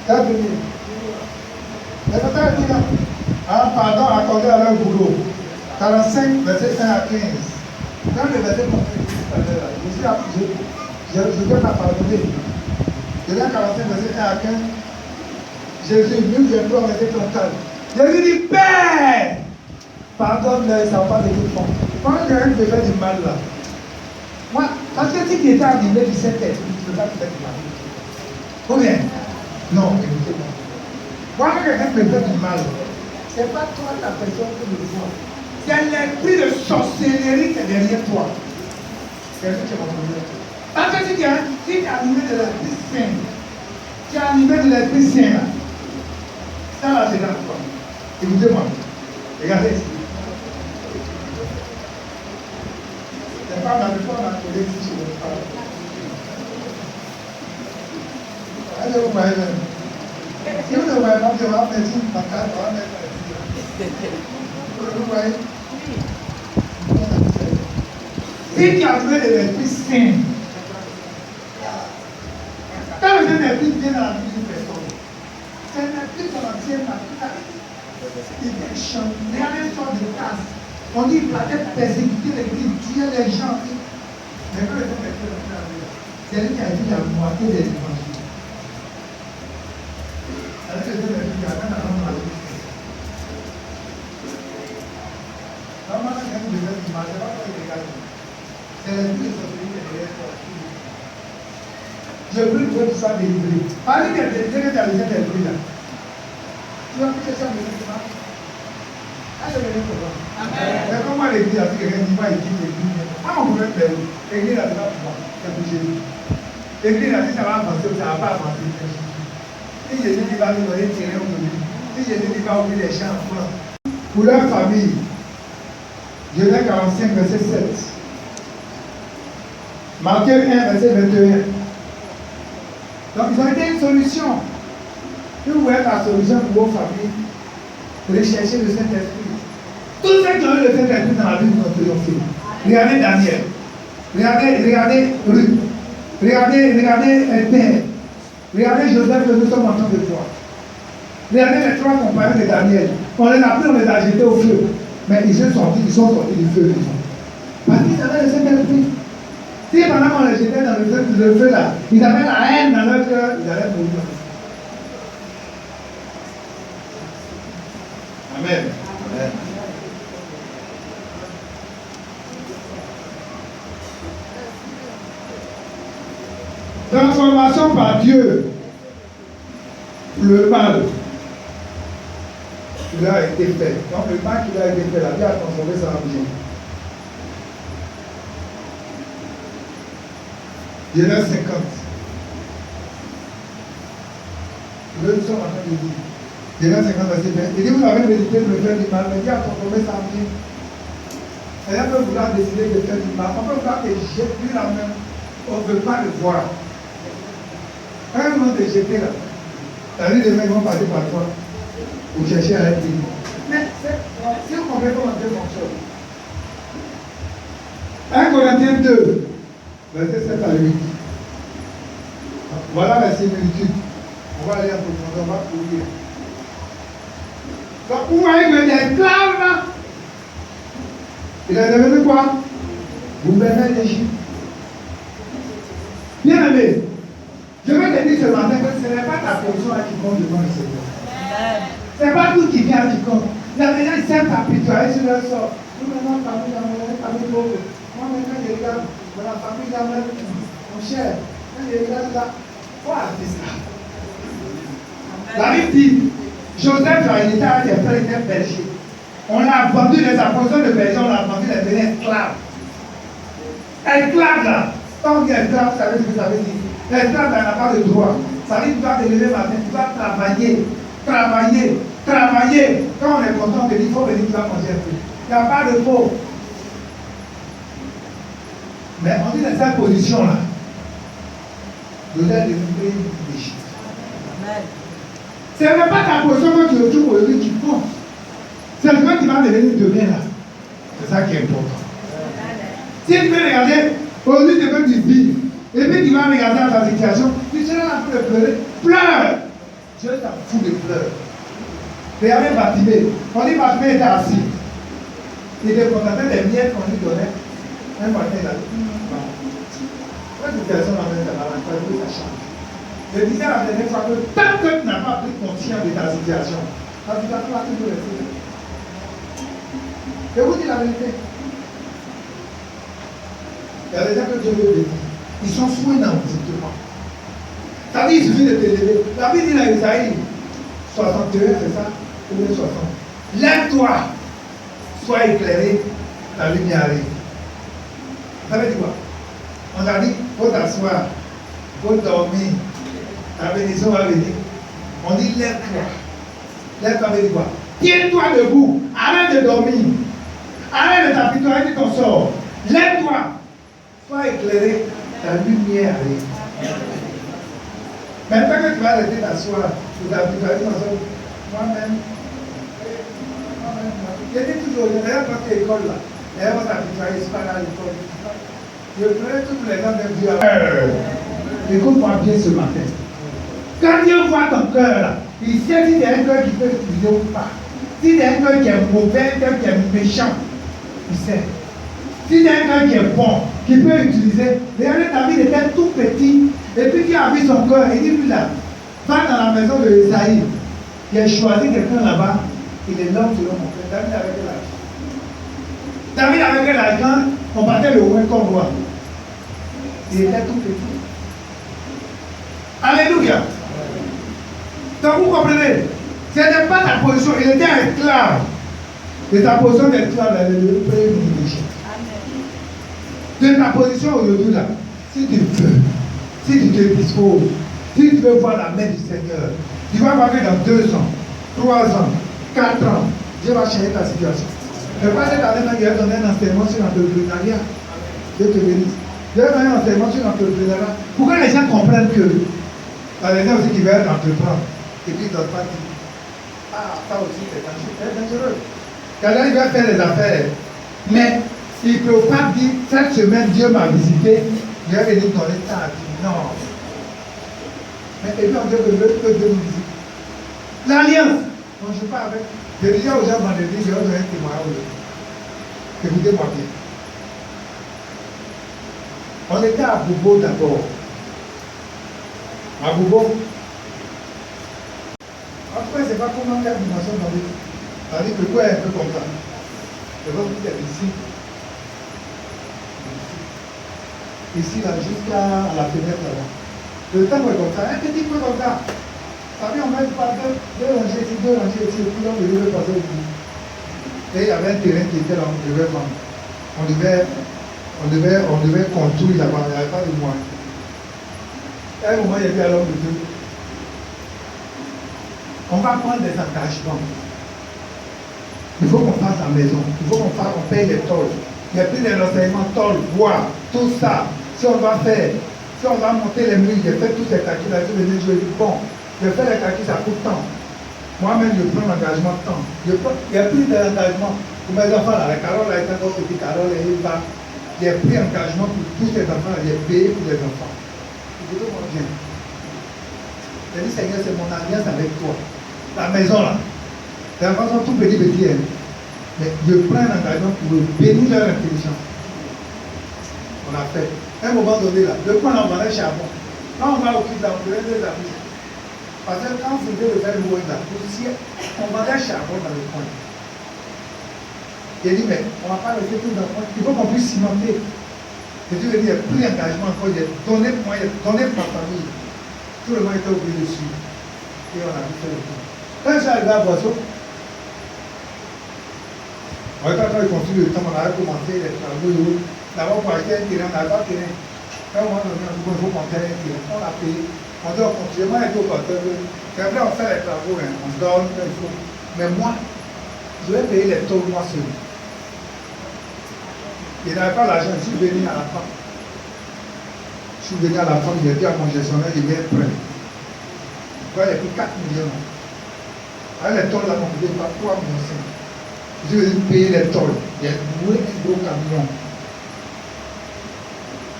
T'as fini. Mais peut-être dit là, un pardon accordé à leur boulot. 45, verset 1 à 15. Dans le verset qu'on fait tout à l'heure, Joseph a pardonné. Genèse 45, verset 1 à 15. Jésus, Luc 23, verset 34. Jésus dit, Père, pardonne-leur, ils ne savent pas de quoi font. Quand quelqu'un te fait du mal là, moi, parce que si tu étais animé du Saint-Esprit, tu ne peux pas te faire du mal. Ou bien? Non, écoutez-moi. Moi, quand quelqu'un me fait du mal, ce n'est pas toi la personne que je vois. C'est l'esprit de sorcellerie qui est derrière toi. C'est ce qui est mon problème. Parce que si tu es animé de l'Esprit Saint, tu es animé de l'Esprit Saint là, ça là c'est dans toi. Écoutez-moi. Regardez ici. Les femmes n'avaient pas ma collègue ici chez les femmes. Allez, vous voyez même. Si vous ne voyez pas, vous allez mettre une pancarte, vous allez mettre ici. Vous voyez? Si tu as trouvé de l'Esprit Saint, quand le Saint-Esprit vient dans la vie d'une personne, c'est un esprit son ancienne nature. Il est chanté, il y a une sorte de casse. On dit qu'il fallait persécuter l'Église, tuer les gens. Mais quand le Saint-Esprit est dans la vie, c'est lui qui a dit la moitié des évangiles. Avec le Saint-Esprit, il y a un an dans la vie. Normalement, quand tu devais du mal, c'est pas toi qui regarde. C'est l'esprit de sorcellerie qui est derrière toi. Je prie pour que tu sois délivré. Parlez des délivrés que tu as déjà délivré là. Tu vas plus ça maintenant. Allez, venez pour moi. Mais comment l'église a dit que quelqu'un dit pas, il quitte l'église. Moi, on pouvait faire où? L'église a dit pas pour moi. C'est pour Jésus. L'église a dit ça va avancer ou ça ne va pas avancer. Si Jésus dit va nous donner terrain aujourd'hui, si Jésus dit va ouvrir les champs en France, pour leur famille, Genèse 45, verset 7. Matthieu 1, verset 21. Donc, ils ont été une solution. Si vous voyez la solution pour vos familles, recherchez le Saint-Esprit. Tous ceux qui ont eu le Saint-Esprit dans la vie vont triompher. Regardez Daniel. Regardez Ruth. Regardez Esther. Regardez Joseph que nous sommes en train de voir. Regardez les 3 compagnons de Daniel. On les a pris, on les a jetés au feu. Mais ils sont sortis du feu vivant. Parce qu'ils avaient le Saint-Esprit. Si pendant qu'on les jetait dans le feu là, ils avaient la haine dans leur cœur, ils allaient mourir. Amen. Amen. Transformation par Dieu. Le mal. Il a été fait. Donc le mal qui a été fait, la vie a transformé ça en bien. Genèse 50. Nous sommes en train de dire. Genèse 50, verset 20. Il dit, vous avez médité de me faire du mal, mais Dieu a transformé ça en bien. Et là, peut vouloir décider de faire du mal. On peut vouloir te jeter la main. On ne veut pas le voir. Quand ils vont te jeter là, la vie des mecs vont passer par toi. Vous cherchez à être béni. Mais si vous comprenez comment Dieu fonctionne. 1 Corinthiens 2, verset 7 à 8. Voilà la similitude. On va aller en profondeur, on va courir. Donc, vous voyez que l'esclave là, il est devenu quoi? Gouverneur d'Égypte. Bien aimé, je vais te dire ce matin que ce n'est pas ta position qui compte devant le Seigneur. Ce n'est pas tout qui vient qui compte. Il y a des gens qui s'aiment t'apitoyer sur leur sort. Nous maintenant, famille, famille pauvre. Moi maintenant, je regarde dans la famille, mon cher. Quand je regarde là, il faut arrêter ça. La Bible dit, Joseph, là, il était avec ses frères, il était berger. On a vendu les apostles de berger, on a vendu les devenus esclaves. Esclaves là. Quand on dit esclave, vous savez ce que ça veut dire. L'esclave n'a pas de droit. Ça veut dire que tu dois te lever matin, tu dois travailler. Quand on est content, on te dit, il faut venir, tu vas manger un peu. Il n'y a pas de faux. Mais on dit dans cette position-là, vous êtes devenu d'Égypte. Ce n'est pas ta position que tu retrouves aujourd'hui qui compte. C'est ce que tu vas devenir demain là. C'est ça qui est important. Si tu veux regarder, aujourd'hui tu veux du vivre, et puis tu vas regarder dans ta situation, tu seras en train de pleurer. Pleure! Dieu t'en fout de pleurs. Regardez Bartimée. On dit Bartimée était assis. Il était contenté des miettes qu'on lui donnait. Un matin, il a dit, quand une personne amène ta maladie, ça change. Je disais la dernière fois que tant que tu n'as pas pris conscience de ta situation, la situation va toujours rester. Je vous dis la vérité. Il y a des gens que Dieu veut bénir. Ils sont soignants, justement. Ça dit, il suffit de te lever. La Bible dit dans Isaïe 61, c'est ça? Ou bien 60. Lève-toi, sois éclairé, la lumière arrive. Ça veut dire quoi? On a dit, il faut t'asseoir, il faut dormir. La bénédiction va venir. On dit, lève-toi. Lève-toi, veut dire quoi? Tiens-toi debout, arrête de dormir. Arrête de t'apitoyer ton sort. Lève-toi, sois éclairé, la lumière arrive. Maintenant que tu vas rester t'asseoir, tu t'apitoyer ton sort, moi-même, je dis toujours, d'ailleurs quand tu es à l'école là, d'ailleurs on t'apitoyer, c'est pas là à l'école. Je prenais tous les gens de Dieu. Écoute-moi bien ce matin. Quand Dieu voit ton cœur là, il sait si tu as un cœur qui peut utiliser ou pas. Si tu as un cœur qui est mauvais, un cœur qui est méchant, il sait. Si tu as un cœur qui est bon, qui peut utiliser, regardez, David était tout petit, et puis Dieu a vu son cœur, et dit lui là, va dans la maison de Esaïe, il a choisi quelqu'un là-bas, il est l'homme selon mon cœur. David avait quel âge? David avait quel âge quand on partait le roi comme roi? Il était tout petit. Alléluia. Donc vous comprenez, ce n'est pas ta position, il était esclave. De ta position d'esclave, elle est le privilégié. De ta position aujourd'hui là, si tu veux, si tu te disposes, si tu veux voir la main du Seigneur, tu vas voir que dans 2 ans, 3 ans, 4 ans, Dieu va changer ta situation. Je crois que cette année, il a donné un enseignement sur l'entrepreneuriat. Dieu te bénisse. Dieu a donné un enseignement sur l'entrepreneuriat. Pour que les gens comprennent que, il y a des gens aussi qui veulent entreprendre, et puis ils ne doivent pas dire, ah, ça aussi c'est dangereux. Quelqu'un il va faire des affaires, mais Il ne peut pas dire, cette semaine, Dieu m'a visité, je vais venir donner temps à Dieu. Non. Mais et puis on dit que Dieu nous visite. L'alliance. Moi, je parle avec. Je disais aux gens vendredi, je vais donner un témoignage. Écoutez-moi bien. On était à Bobo d'abord. À Bobo. Après, c'est pas comment faire dimension dans le. C'est-à-dire que quoi est un peu comme ça. C'est votre petite ici. Ici, là, jusqu'à la fenêtre là-bas. Le temps est comme ça, un petit peu comme ça. Ça veut dire, on met pas deux rangées ici, deux rangées ici, et puis là, on devait passer ici. Et il y avait un terrain qui était là, on devait vendre. On devait construire là-bas, il n'y avait pas de moyens. À un moment, il y avait alors de Dieu. On va prendre des engagements. Il faut qu'on fasse la maison. Il faut qu'on paye les tolls. Il y a plus de renseignements, tolls, bois, tout ça. Si on va faire, si on va monter les murs, j'ai fait tous ces calculs là, je dis bon, je fais les calculs, ça coûte tant. Moi-même, je prends l'engagement de temps. Il y a plus d'engagement. Pour mes enfants là, la Carole là est encore petite, Carole et Eva. J'ai pris engagement pour tous ces enfants là, j'ai payé pour les enfants. Écoutez-moi bien. J'ai dit, Seigneur, c'est mon alliance avec toi. La maison là. Les enfants sont tout petits, hein. Mais je prends un engagement pour bénir leur intelligence. On a fait. À un moment donné là, le point là, on vendait charbon. Là, on va au cul là, on prenait des amis. Parce que quand on faisait le verre loué là, on vendait charbon dans le coin. J'ai dit, mais on ne va pas laisser tout dans le coin. Il faut qu'on puisse cimenter. J'ai dit, il y a plus d'engagement encore. J'ai donné pour moi, j'ai donné pour ma famille. Tout le monde était obligé de suivre. Et on a vu faire le tour. Quand je suis arrivé à Boisseau, on n'avait pas quand il continue le temps, on avait commencé les travaux. D'abord pour acheter un terrain, on n'avait pas de terrain. Quand on a donné un coup, il faut qu'on ait un terrain. On l'a payé. On doit continuer. Moi, j'étais au porteur. C'est vrai, on fait les travaux, hein. On donne, il faut. Mais moi, je vais payer les taux moi seul. Il n'avait pas l'argent, je suis venu à la fin. Je suis venu à la fin, j'ai dit à mon gestionnaire, il est prêt. Il a pris 4 millions. Avec les tôles là, on ne pouvait pas 3 millions. Je vais payer les tôles. Il y a loué un gros camion.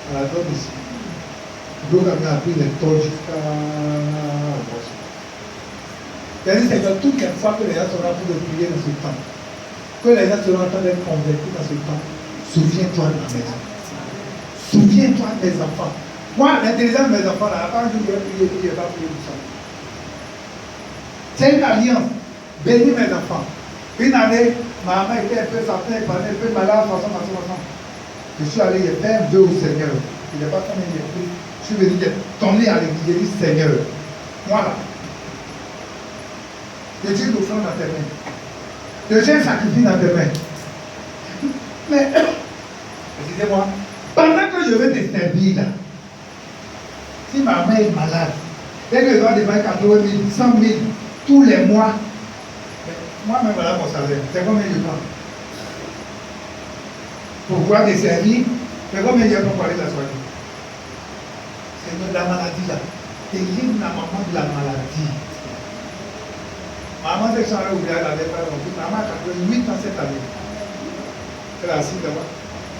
À la zone ici. Le gros camion a pris les tôles jusqu'à la poche. C'est-à-dire que toutes les fois que les gens seront en train de prier dans ce temps, que les gens seront en train d'être convertis dans ce temps, souviens-toi de la maison. Souviens-toi des enfants. Moi, l'intelligence de mes enfants, là, avant que je vais prier, je ne vais pas prier tout ça. C'est une alliance. Bénis mes enfants. Une année, ma maman était un peu fatiguée, un peu malade, façon. Je suis allé, j'ai fait un vœu au Seigneur. Il n'est pas tombé, il est pris. Je suis venu, j'ai tombé à l'église, j'ai dit, Seigneur, voilà. Je tire l'offrande dans tes mains. Je tire un sacrifice dans tes mains. Mais, excusez-moi, pendant que je vais te servir là, si ma mère est malade, et que je dois dépenser 80 000, 100 000 tous les mois, moi-même voilà mon salaire. C'est combien je prends? Pour pouvoir te servir, c'est combien je prends pour aller la soirée? C'est de la maladie là. Tu livres la maman de la maladie. Maman, c'est que j'en ai oublié, elle avait pas compris. Maman a 88 ans cette année. Elle est assise là-bas.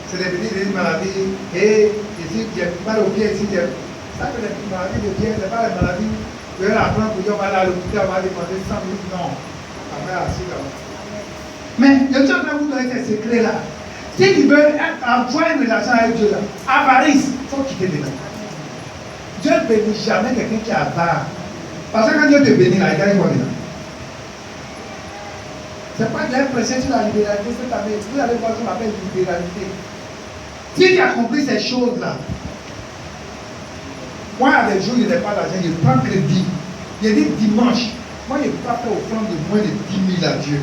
C'est des petites maladies. Et ici, j'ai mal au pied, ici, ça que les maladies de pied, c'est pas les maladies. Je vais la prendre pour dire, on va aller à l'hôpital, on va demander 100 000. Non. La mère est assise là-bas. Mais je suis en train de vous donner ces secrets-là. Si tu veux avoir une relation avec Dieu là, avarice, il faut quitter dedans. Dieu ne bénit jamais quelqu'un qui est avare. Parce que quand Dieu te bénit là, il gagne quoi dedans? C'est pas de l'impression sur la libéralité cette année. Vous allez voir ce qu'on appelle libéralité. Si tu as compris ces choses-là, moi, à des jours, il n'y a pas d'argent, je prends crédit. Il dit dimanche, moi, je ne peux pas faire offrande de moins de 10 000 à Dieu.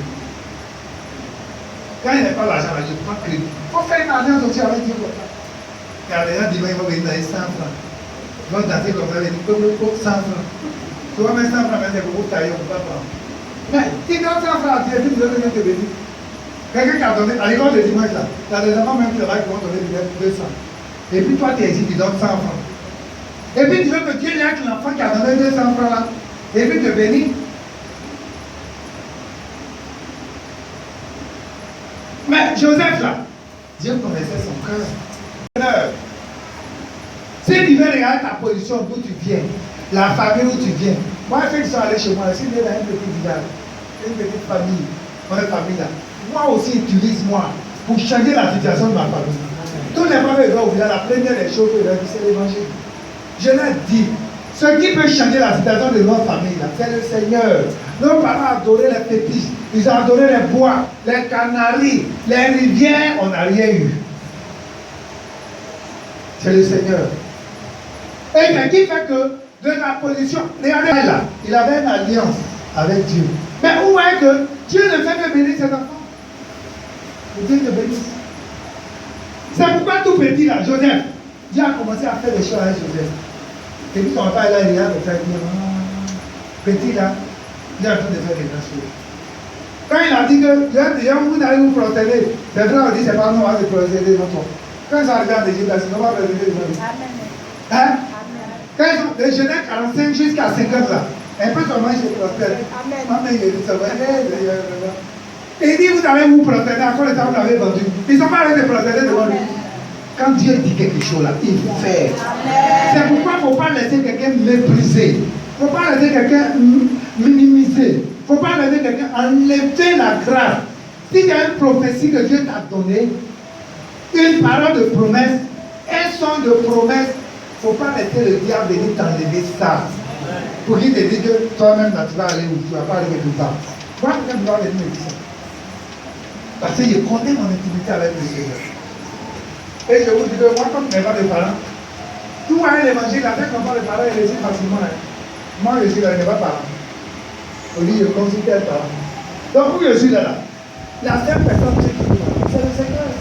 Quand il n'y a pas d'argent, je prends crédit. Il faut faire une alliance aussi avec Dieu. Car les gens disent, ils vont venir dans les 100 francs. Ils vont danser comme ça, ils disent, 100 francs. Tu vas mettre 100 francs, mais c'est beaucoup taillé, on ne peut pas prendre. Mais tu donnes 100 francs à Dieu, et puis tu veux venir te bénir. Quelqu'un qui a donné, à l'école de dimanche là, tu as des enfants même qui vont donner 200. Et puis toi, tu es ici, tu donnes 100 francs. Et puis tu veux que Dieu lève l'enfant qui a donné 200 francs là, et puis te bénir. Mais Joseph là, Dieu connaissait son cœur. Si tu veux regarder ta position, d'où tu viens, la famille où tu viens. Moi, ceux qui sont allés chez moi, si je viens dans un petit village, une petite famille, mon famille là, moi aussi, utilise-moi pour changer la situation de ma famille. Tous les familles vont au village, la première des choses que c'est l'évangile. Je leur dis, ce qui peut changer la situation de notre famille, c'est le Seigneur. Nos parents adoraient les fétiches, ils ont adoré les bois, les canaries, les rivières, on n'a rien eu. C'est le Seigneur. Et ce qui fait que de la position, regardez là, il avait une alliance avec Dieu. Mais où est que Dieu ne fait que bénir ses enfants? Dieu te bénisse. C'est pourquoi tout petit là, Joseph, Dieu a commencé à faire des choses avec Joseph. Et puis son père là, il regarde le frère, il dit, petit là, il est en train de faire des grandes choses. Quand il a dit que vous allez vous protéger, les frères ont dit, c'est pas nous, on va se protéger, non. Quand ça regarde les Judas, on va protéger les gens. Hein? Quand ils ont de Genèse 45 jusqu'à 50 là, un peu seulement je prospère. Amen. Il dit, vous allez vous protéger, encore le temps vous l'avez vendu. Ils sont pas allés se protéger devant lui. Quand Dieu dit quelque chose là, il fait. C'est pourquoi il ne faut pas laisser quelqu'un mépriser. Il ne faut pas laisser quelqu'un minimiser. Il ne faut pas laisser quelqu'un enlever la grâce. Si il y a une prophétie que Dieu t'a donnée, une parole de promesse, un son de promesse, il ne faut pas laisser le diable venir t'enlever ça. Pour qu'il te dise que toi-même tu vas aller où tu ne vas pas aller quelque part. Moi, quelqu'un doit venir me dire ça. Parce que je connais mon intimité avec le Seigneur. Et je vous dis que moi, comme je n'ai pas de parents, tout l'évangile, la fait qu'on parle de parents, il réussit facilement. Moi, je suis là, je n'ai pas de parents. On dit, je consulte un parent. Donc, où je suis là, la seule personne qui est c'est le Seigneur.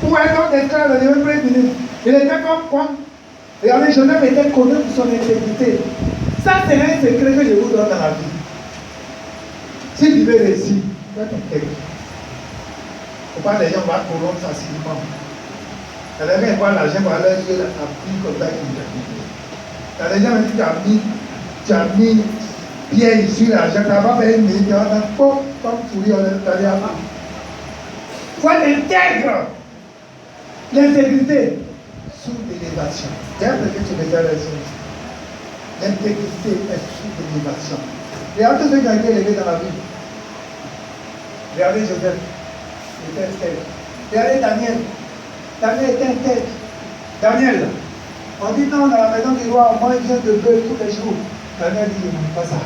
Où est donc l'esclave de Dieu premier ministre? Il était comme quoi? Regardez, Joseph était connu pour son intégrité. Ça, c'est un secret que je vous donne dans la vie. Si tu veux réussir, tu vas t'intégrer. Il ne faut pas les gens vont corrompre facilement. Il y a des gens qui voient l'argent, vont aller jouer la pile comme ça. Il y a des gens qui disent tu as mis pied sur l'argent, tu n'as pas fait une minute, tu vas faire pop, comme pourri, on est allé à part. Il faut être intègre. L'intégrité sous l'élévation. J'aime que tu me dises les l'intégrité est sous l'élévation. Regardez tous ceux qui ont été élevés dans la vie. Regardez Joseph. Il était intègre. Regardez Daniel. Daniel était intègre. Daniel, on dit non, dans la maison du roi, on mange de bœuf tous les jours. Daniel dit, je ne mange pas ça.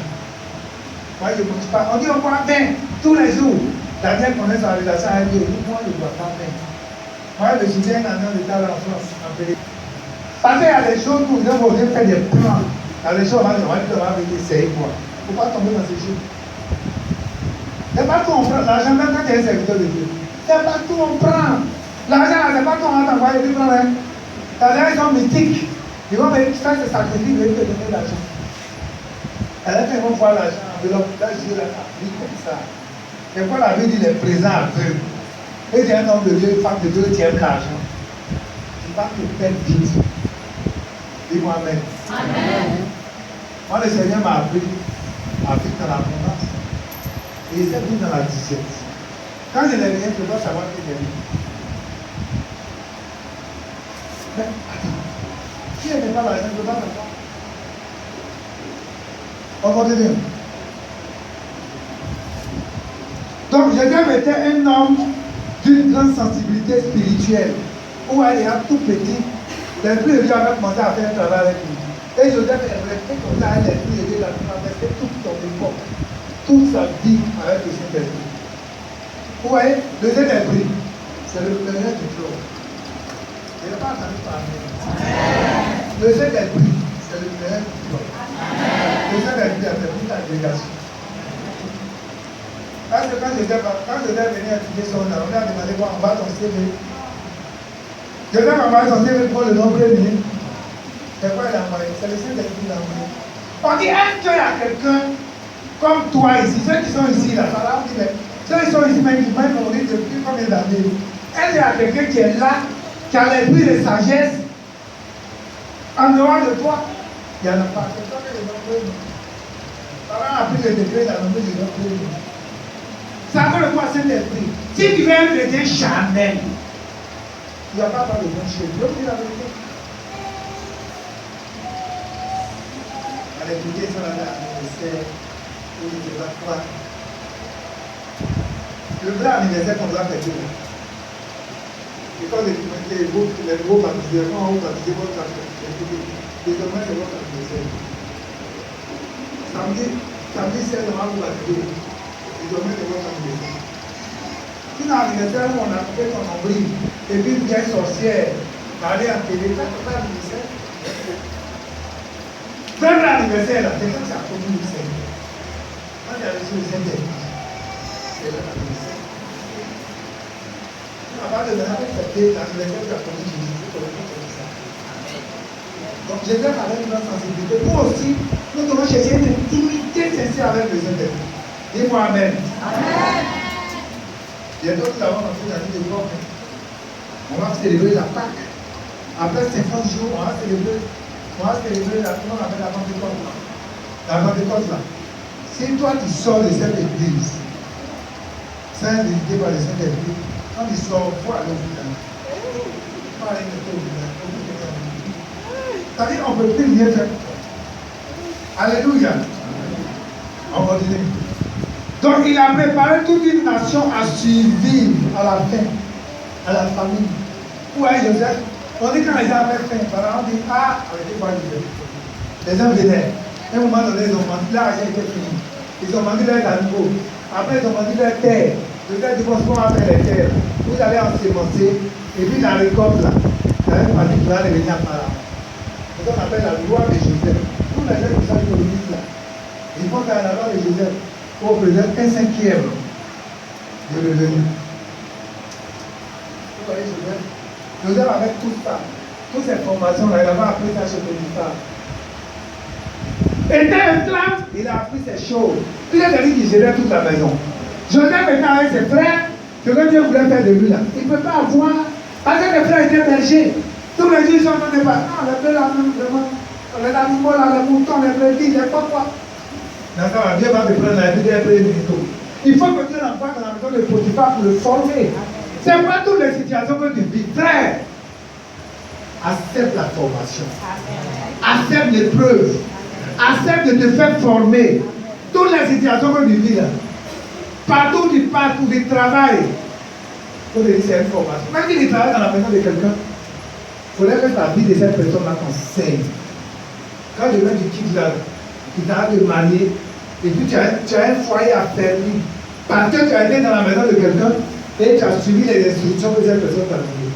Moi, je ne mange pas. On dit, on boit vin tous les jours. Daniel connaît sa relation avec Dieu. Il dit, moi, je ne bois pas vin. Moi, je me souviens d'un an d'état en France, en Pays. Parce qu'il y a des choses où nous avons fait des plans. Il y a des choses où on va venir essayer quoi. Il ne faut pas tomber dans ces choses. C'est pas tout on prend. L'argent, même quand tu es un serviteur de Dieu. C'est pas tout on prend. L'argent, c'est pas tout on va t'envoyer. Tu prends rien. Les gens, ils sont mythiques. Ils vont venir faire ce sacrifice, ils vont te donner l'argent. Et là, quand ils vont voir l'argent, enveloppe, là, Dieu l'a appris comme ça. Et quand la vie dit les présents à peu. Et tu es un homme de Dieu, une femme de Dieu, tu aimes l'argent. Tu vas te perdre vite. Dis-moi Amen. Amen. Moi, le Seigneur m'a appris à vivre dans l'abondance. Et il s'est mis dans la disette. Quand je n'ai rien, je dois savoir que j'ai rien. Mais attends, si elle n'est pas l'argent, je ne peux pas savoir. On continue. Donc, Joseph était un homme d'une grande sensibilité spirituelle, où elle est tout petit, l'esprit de Dieu avait commencé à faire un travail avec lui. Et Joseph est resté comme ça, l'esprit de Dieu l'a traversé toute son époque, toute sa vie avec le Saint-Esprit. Vous voyez, le Saint-Esprit, c'est le pèlerin du flot. Je n'ai pas entendu parler. Le Saint-Esprit, c'est le pèlerin du flot. Le Saint-Esprit a fait toute la délégation. Quand je devais venir étudier son nom, on a demandé quoi, on va ton CV. Je devais envoyer son CV pour le nombre de minutes. C'est quoi il a envoyé? C'est le Saint-Esprit qui l'a envoyé. On dit, est-ce qu'il y a quelqu'un comme toi ici, ceux qui sont ici, là, ça va, on dit, mais ceux qui sont ici, mais qui m'ont demandé depuis combien d'années? Est-ce qu'il y a quelqu'un qui est là, qui a l'esprit de sagesse en dehors de toi? Il n'y en a pas. C'est toi qui les nombreux. Parents a pris le décret, il a nommé les nombreux. C'est encore le point Saint-Esprit. Si tu veux un chrétien charnel, tu ne vas pas avoir de bonnes choses. Tu veux dire la vérité? Allez, écoutez, ça va être anniversaire. Où tu vas croire. Le vrai anniversaire qu'on doit fêter. Et quand les nouveaux baptisés, quand vous baptisez votre anniversaire, désormais c'est votre anniversaire. Samedi 16 novembre, vous baptisez. Désormais c'est votre anniversaire. Si dans l'anniversaire où on a fait son nombril, et puis une vieille sorcière, parler en télé, ça c'est pas l'anniversaire. Faire l'anniversaire là, c'est quand tu as connu le Seigneur. Quand tu as reçu le Saint-Esprit, c'est l'anniversaire. Avant de venir fêter l'anniversaire de la famille Jésus, il faut connaître ça. Donc, je vais parler de notre sensibilité. Nous aussi, nous devons chercher une intimité sincère avec le Saint-Esprit. Dis-moi Amen. Amen. Bientôt, nous avons entré dans l'année de Pâques. On va célébrer la Pâque. Après 50 jours, on va célébrer la Pentecôte. La Pentecôte là. Si toi tu sors de cette église, sans visiter par le Saint-Esprit, quand il sort, il faut aller au village. Il faut aller au village. C'est-à-dire qu'on ne peut plus rien faire. Alléluia. On continue. Donc il a préparé toute une nation à survivre à la fin, à la famine. Où est Joseph? On dit quand les gens avaient faim, on dit ah, arrêtez pas Joseph. Les gens venaient. À un moment donné, ils ont mangé, l'argent était fini. Ils ont mangé leurs animaux. Après, ils ont mangé leur terre. Peut-être qu'ils vont se faire les terres. Vous allez ensemencer. Et puis la récolte là, il y a une partie qui va revenir par là. C'est ce qu'on appelle la loi de Joseph. Tous les gens qui sont communistes là, ils font dans la loi de Joseph pour représenter un cinquième de revenu. Vous voyez Joseph? Joseph avec tout ça, toutes ces formations là, il avait appris ça chez Potiphar. Était esclave, il a appris ces choses. Il a dit qu'il gérait toute la maison. Joseph était avec ses frères, ce que Dieu voulait faire de lui là. Il ne peut pas avoir, parce que les frères étaient bergers. Tous les jours, ils sont en train de parler. Non, les frères là, les animaux là, les moutons, les brebis, les quoi. D'accord, Dieu va te prendre la vie d'un premier minute. Il faut que Dieu l'envoie dans la maison de Potiphar pour le former. Ce n'est pas toutes les situations que tu vis. Frère, accepte la formation. Accepte l'épreuve. Accepte de te faire former. Toutes les situations que tu vis là. Partout où tu pars pour du travail. Il faut te dire c'est une formation. Même si tu travailles dans la maison de quelqu'un, il faudrait que ta vie de cette personne-là t'enseigne. Quand demain tu quittes là, tu t'arrêtes de marier, et puis tu as un foyer à fermer. Parce que tu as été dans la maison de quelqu'un et tu as suivi les instructions que cette personne t'a données.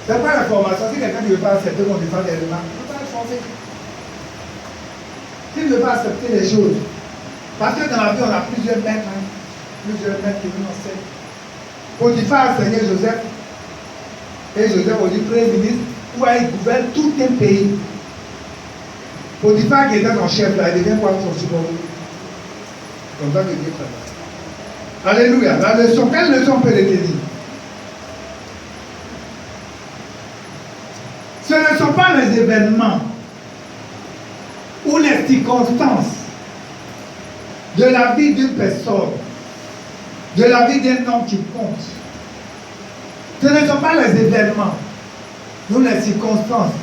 Ce n'est pas la formation. Si quelqu'un ne veut pas accepter qu'on lui fasse des remarques, il ne faut pas le former. S'il ne veut pas accepter les choses, parce que dans la vie on a plusieurs maîtres qui nous enseignent. Potiphar a enseigné Joseph, et Joseph a dit premier ministre, où il gouverne tout un pays. Potiphar qui était son chef là, il devient quoi son subordonné? Comme ça que Dieu travaille. Alléluia. La leçon, quelle leçon peut retenir? Ce ne sont pas les événements ou les circonstances de la vie d'une personne, de la vie d'un homme qui compte. Ce ne sont pas les événements ou les circonstances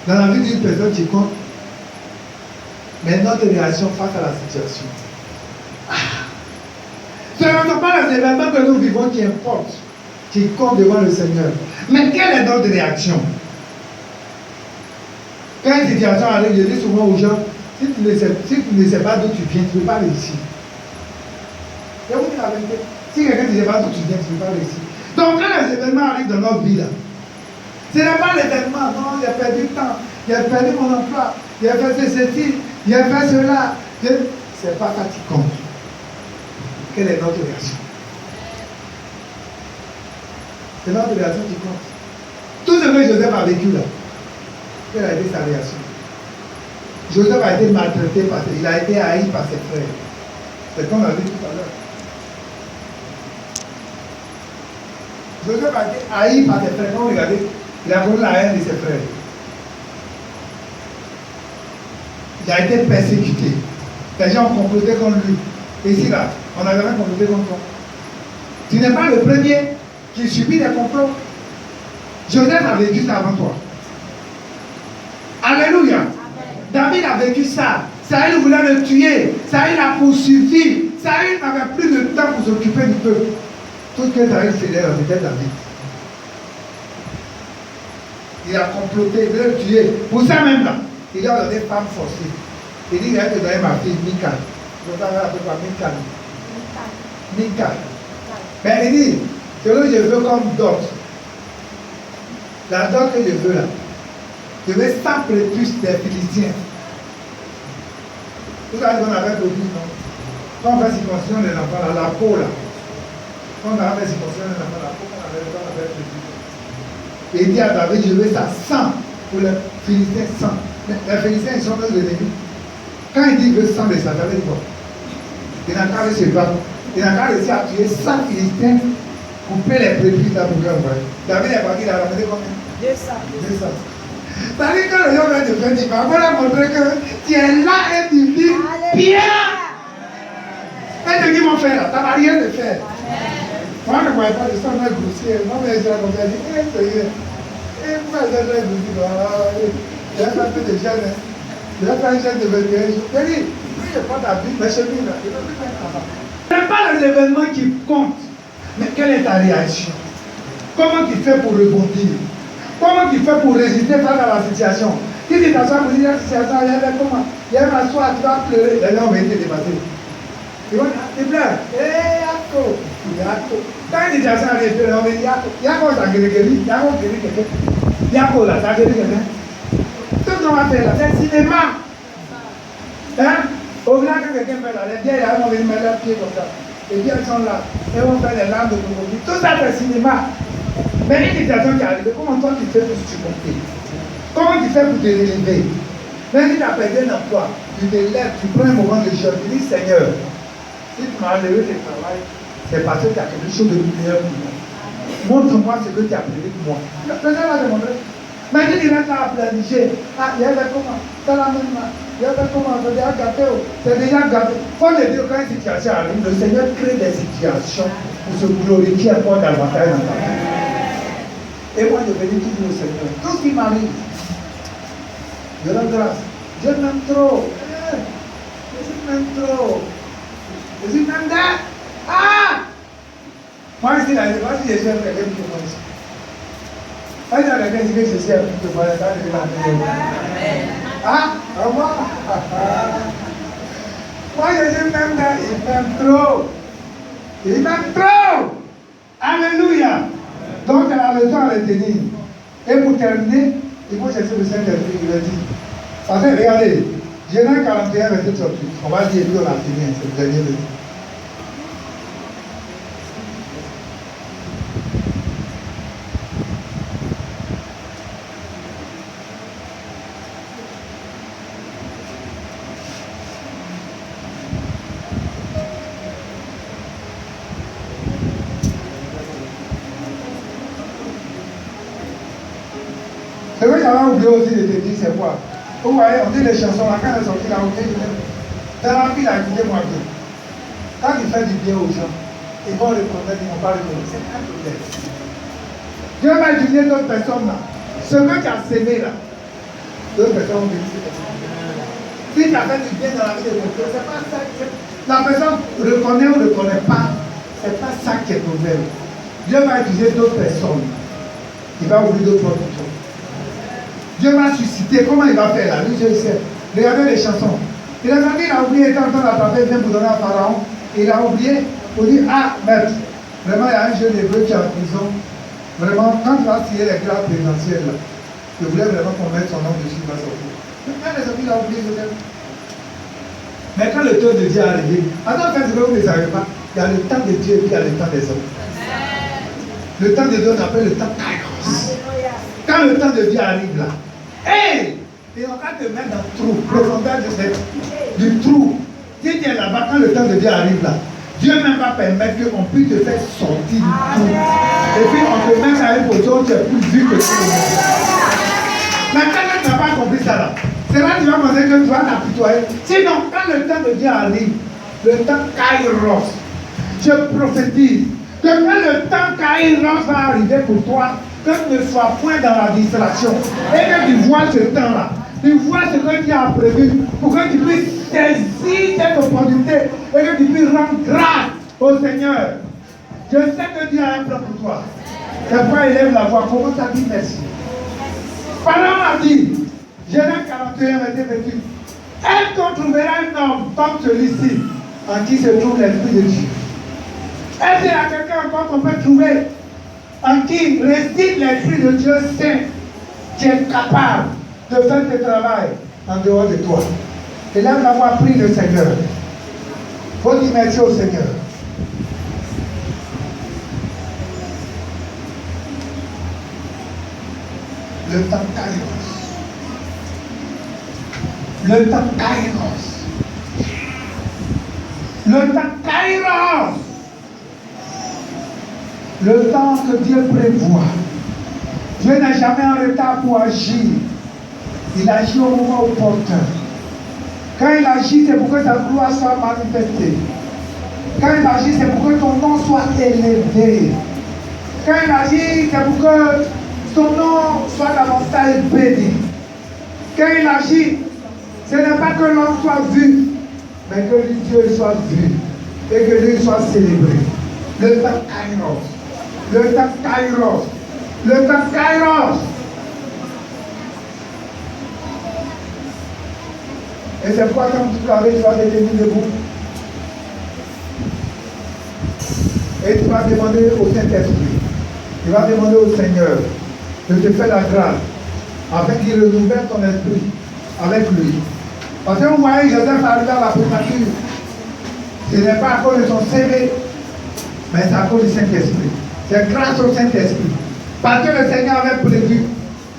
dans la vie d'une personne qui compte, mais notre réaction face à la situation. Ce ne sont pas les événements que nous vivons qui importent, qui comptent devant le Seigneur. Mais quelle est notre réaction? Quand une situation arrive, je dis souvent aux gens, si tu ne sais pas d'où tu viens, tu ne peux pas réussir. Je vous dis la vérité. Si quelqu'un ne sait pas d'où tu viens, tu ne peux pas réussir. Donc quand les événements arrivent dans notre vie, là, ce n'est pas l'événement, non, j'ai perdu le temps, j'ai perdu mon emploi, j'ai fait ceci, j'ai fait cela. Ce n'est pas ça qui compte. Quelle est notre réaction? C'est notre réaction qui compte. Tout ce que Joseph a vécu là, quelle a été sa réaction? Joseph a été maltraité il a été haï par ses frères. C'est ce qu'on a vu tout à l'heure. Joseph a été haï par ses frères. Quand vous regardez, il a connu la haine de ses frères. Il a été persécuté. Les gens ont comploté contre lui. Et ici là, On n'a jamais comploté contre toi. Tu n'es pas le premier qui subit des complots. Joseph a vécu ça avant toi. Alléluia. Amen. David a vécu ça. Saül voulait le tuer. Saül l'a poursuivi. Saül n'avait plus de temps pour s'occuper du peuple. Tout ce que Saül faisait, c'était David. Il a comploté, il voulait le tuer. Pour ça même là, il a donné femme forcée. Il dit, il a donné ma fille Mika. Vous savez un peu quoi, Mika. Mika. Mais il dit, ce que je veux comme dot. La dot que je veux là. Je veux 100 prépuces des Philistins. Vous savez qu'on avait produit, non? Quand on fait circoncision des enfants, là, la peau là. Quand on avait fait circoncision des enfants, la peau qu'on avait produit. Et il dit à David, je veux ça 100 pour les Philistins 100. Les Philistins, ils sont nos ennemis. Quand il dit qu'il veut 100 de ça, ça veut dire quoi? Il n'a qu'à se battre. Il n'a qu'à réussir à tuer 100 Philistins, couper les prépuces là pour faire vrai. David est parti, il a ramené combien? 200. C'est-à-dire que le homme vient de faire, il va montrer que tu es là et tu vis bien. Et ce qu'ils vont faire là, ça ne va rien de faire. Moi, je ne voyais pas de sang, mais grossier. Moi, je suis là comme ça, je dis, sérieux. Et pourquoi je suis grossier? Il a fait un peu de gêne. Il a fait un gêne de 21 jours. Je dis, oui, je prends ta vie, mais chez lui, là, il ne peut plus faire ça. Ce n'est pas les événements qui comptent, mais quelle est ta réaction? Comment tu fais pour rebondir? Comment tu fais pour résister face à la situation? Si tu t'assois pour dire la situation, il y avait comment? Il y avait un soir, tu vas pleurer. Les gens vont être dépassés. Ils vont dire, tu pleures. Yako. Quand une situation arrive, les gens vont dire, Yako, ça guérit. Yako guérit quelqu'un. Yako, là, ça guérit quelqu'un. Tout ce qu'on va faire là, c'est le cinéma. Hein? Au-delà que quelqu'un fait là, les vieilles là, vont venir mettre leurs pieds comme ça. Les vieilles sont là. Elles vont faire les larmes de crocodile. Tout ça, c'est le cinéma. Mais une situation qui arrive, comment toi tu fais pour supporter? Comment tu fais pour te relever? Même si tu as perdu un emploi, tu te lèves, tu prends un moment de jeûne, tu dis Seigneur, si tu m'as enlevé tes travail, c'est parce que tu as quelque chose de meilleur pour moi. Montre-moi ce que tu as prévu pour moi. Le Seigneur va te montrer. Mais si tu restes là à planifier, ah, il y avait comment? Ça la même là. Il y avait comment? C'est déjà gâté. C'est déjà gâté. Faut te dire, quand une situation arrive, le Seigneur crée des situations pour se glorifier encore davantage dans ta vie. Et moi, je vais dire toujours au Seigneur, tout ce qui m'arrive, je rends grâce. Je m'aime trop. Je m'aime trop. Je suis même là. Ah! Moi, ici, là, je ne sais pas si je suis quelqu'un qui te voit ici. Quand il y a quelqu'un qui dit que je suis un peu de voix, ça, je vais la faire. Ah? Au revoir. Moi, je suis même là. Il m'aime trop. Il m'aime trop. Alléluia. Donc, elle a le temps à retenir. Et pour terminer, il faut chercher le Saint-Esprit, il a dit. Parce que, regardez, Genèse 41, verset 38. On va dire, puis on a fini, c'est le dernier verset. C'est vrai que j'avais oublié aussi de te dire c'est quoi. Vous voyez, on dit les chansons, là, quand elles sont sorties, là, on dit, dans la vie, là, écoutez-moi bien. Quand il fait du bien aux gens, ils vont reconnaître, ils vont pas reconnaître. C'est un problème. Dieu va utiliser d'autres personnes là. Ce que tu as sémé là, d'autres personnes vont bénéficier. Si tu as fait du bien dans la vie de quelqu'un, c'est pas ça. La personne reconnaît ou ne reconnaît pas, c'est pas ça qui est le problème. Dieu va utiliser d'autres personnes. Il va ouvrir d'autres portes pour toi. Dieu va susciter. Comment il va faire là? Lui, je sais. Regardez les chansons. Il a dit, il a oublié, il était en train d'attraper, il vient pour donner à Pharaon. Il a oublié pour dire, ah, maître, vraiment, il y a un jeune hébreu qui est en prison. Vraiment, quand tu vas signer les grades présidentielles, là, je voulais vraiment qu'on mette son nom dessus, il va sortir. Mais quand les amis, il a oublié, mais quand le temps de Dieu est arrivé, attends, quand vous ne savez pas, il y a le temps de Dieu et puis il y a le temps des hommes. Le temps de Dieu, on appelle le temps Kairos. Quand le temps de Dieu arrive là, hey! Et on va te mettre dans le trou, profondeur du trou. Si tu es là-bas, quand le temps de Dieu arrive là, Dieu même va permettre qu'on puisse te faire sortir du trou. Et puis on te met à une position où tu es plus vu que tout le monde. Mais quand tu n'as pas compris ça là, c'est là que tu vas penser que tu vas t'apitoyer. Sinon, quand le temps de Dieu arrive, le temps Kairos, je prophétise que quand le temps Kairos va arriver pour toi, que tu ne sois point dans la distraction et que tu vois ce temps-là, tu vois ce que Dieu a prévu pour que tu puisses saisir cette opportunité et que tu puisses rendre grâce au Seigneur. Je sais que Dieu a un plan pour toi. C'est pourquoi il lève la voix, commence à dire merci. Pharaon a dit, Genèse 41, verset 28, est-ce qu'on trouvera un homme comme celui-ci en qui se trouve l'Esprit de Dieu? Est-ce qu'il y a quelqu'un encore qu'on peut trouver en qui réside l'Esprit de Dieu saint, qui est capable de faire ce travail en dehors de toi? Et là, nous avons appris le Seigneur. Il faut dire merci au Seigneur. Le temps Kairos. Le temps Kairos. Le temps Kairos. Le temps que Dieu prévoit. Dieu n'est jamais en retard pour agir. Il agit au moment opportun. Quand il agit, c'est pour que sa gloire soit manifestée. Quand il agit, c'est pour que ton nom soit élevé. Quand il agit, c'est pour que ton nom soit davantage béni. Quand il agit, ce n'est pas que l'homme soit vu, mais que Dieu soit vu et que lui soit célébré. Le temps Kairos. Le temps Kairos. Le temps Kairos. Et c'est pourquoi quand tu travailles, tu vas te tenir debout. Et tu vas demander au Saint-Esprit. Tu vas demander au Seigneur de te faire la grâce afin qu'il renouvelle ton esprit avec lui. Parce que vous voyez Joseph arriver à la primature. Ce n'est pas à cause de son CV, mais c'est à cause du Saint-Esprit. C'est grâce au Saint-Esprit. Parce que le Seigneur avait prévu,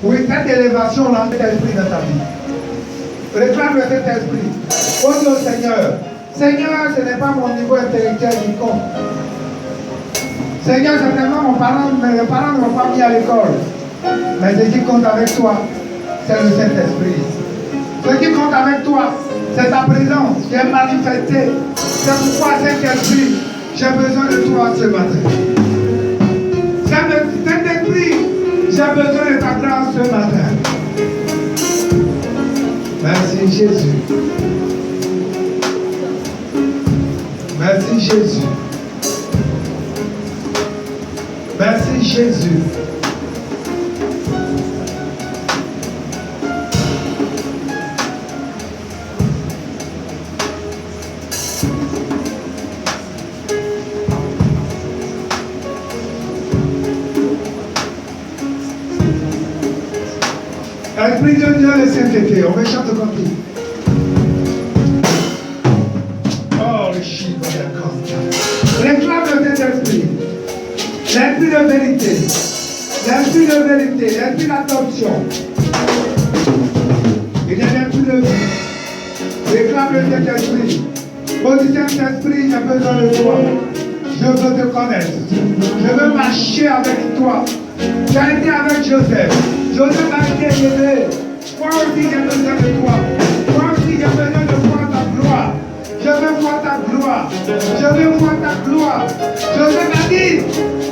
oui, cette élévation-là, cet esprit dans ta vie. Réclame le Saint-Esprit. Dis au Seigneur, Seigneur, ce n'est pas mon niveau intellectuel qui compte. Seigneur, certainement mes parents ne m'ont pas mis à l'école. Mais ce qui compte avec toi, c'est le Saint-Esprit. Ce qui compte avec toi, c'est ta présence qui est manifestée. C'est pourquoi, Saint-Esprit, j'ai besoin de toi ce matin. Saint-Esprit, j'ai besoin de ta grâce ce matin. Merci Jésus. Merci Jésus. Merci Jésus. Esprit de Dieu, le Saint-Esprit, on me chante comme lui. Oh, le chien de compte. Réclame le Saint-Esprit. L'esprit de vérité. L'esprit de vérité. L'esprit d'adoption. Il y a l'esprit de vie. Réclame le Saint-Esprit. Au Saint-Esprit, j'ai besoin de toi. Je veux te connaître. Je veux marcher avec toi. Tu as été avec Joseph. Joseph a été élevé. Moi aussi j'ai besoin de toi. Moi aussi j'ai besoin de voir ta gloire. Je veux voir ta gloire. Je veux voir ta gloire. Joseph a dit,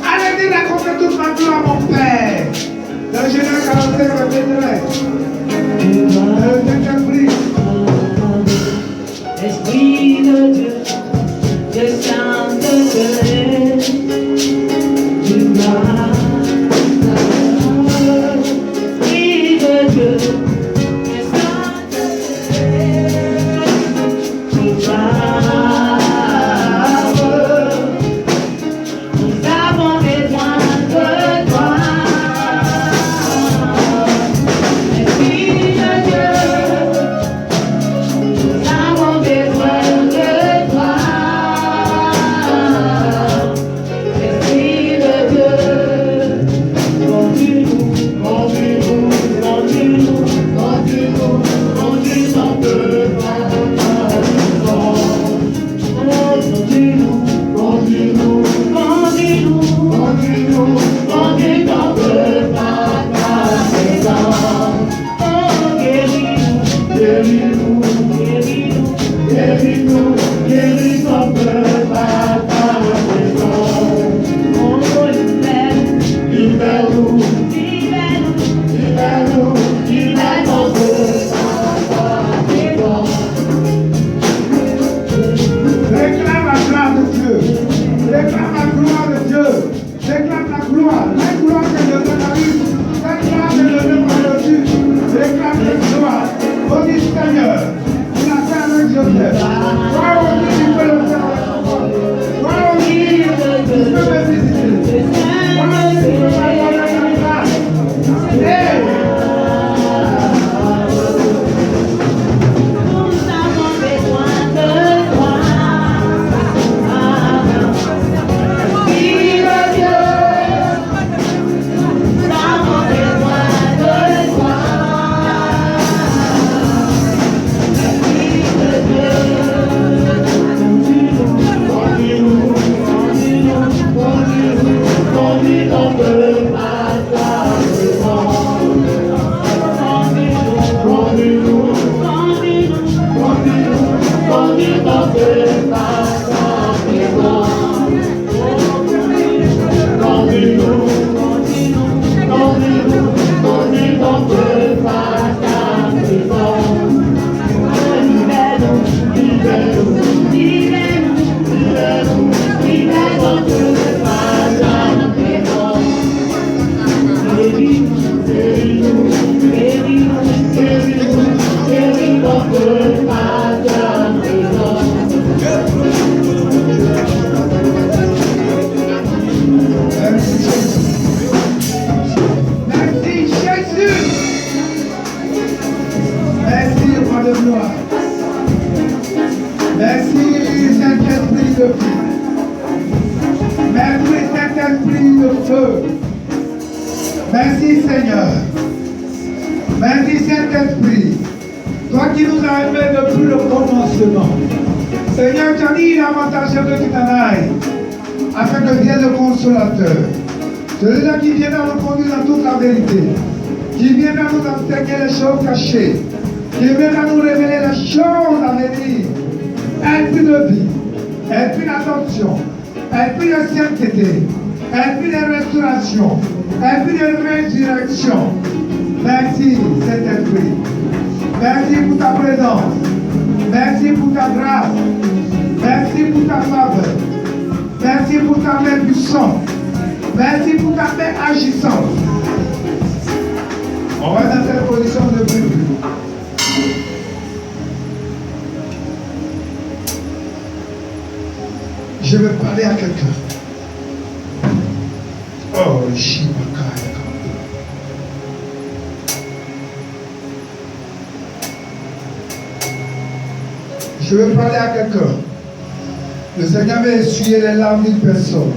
allez-y raconter toute ma gloire à mon Père. Dans Genèse 45, verset 13. Saint-Esprit. Esprit de Dieu, descend de du mal. gloire. Merci Saint-Esprit de vie. Merci Saint-Esprit de feu. Merci Seigneur. Merci Saint-Esprit. Toi qui nous as aimés depuis le commencement. Seigneur, tu as dit il est avantageux que tu t'en ailles, afin que vienne le consolateur. Celui-là qui viendra nous conduire dans toute la vérité, qui viendra nous enseigner les choses cachées, qui viendra nous révéler les choses à venir. Esprit de vie, esprit d'adoption, esprit de sainteté, esprit de restauration, esprit de résurrection. Merci, Saint-Esprit. Merci pour ta présence. Merci pour ta grâce. Merci pour ta faveur. Merci pour ta main puissante. Merci pour ta main agissante. On va dans cette position de prière. Je vais parler à quelqu'un. Oh, Shibaka. Je veux parler à quelqu'un. Le Seigneur va essuyer les larmes d'une personne.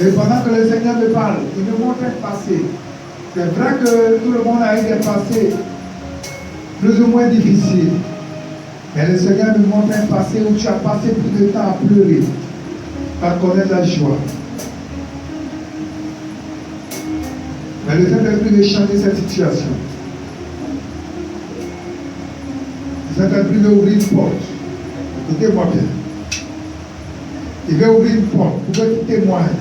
Et pendant que le Seigneur me parle, il me montre un passé. C'est vrai que tout le monde a eu des passés plus ou moins difficiles. Mais le Seigneur me montre un passé où tu as passé plus de temps à pleurer, à connaître la joie. Mais le Saint-Esprit veut changer cette situation. Le Saint-Esprit veut ouvrir une porte. Écoutez-moi bien. Il veut ouvrir une porte pour que tu témoignes.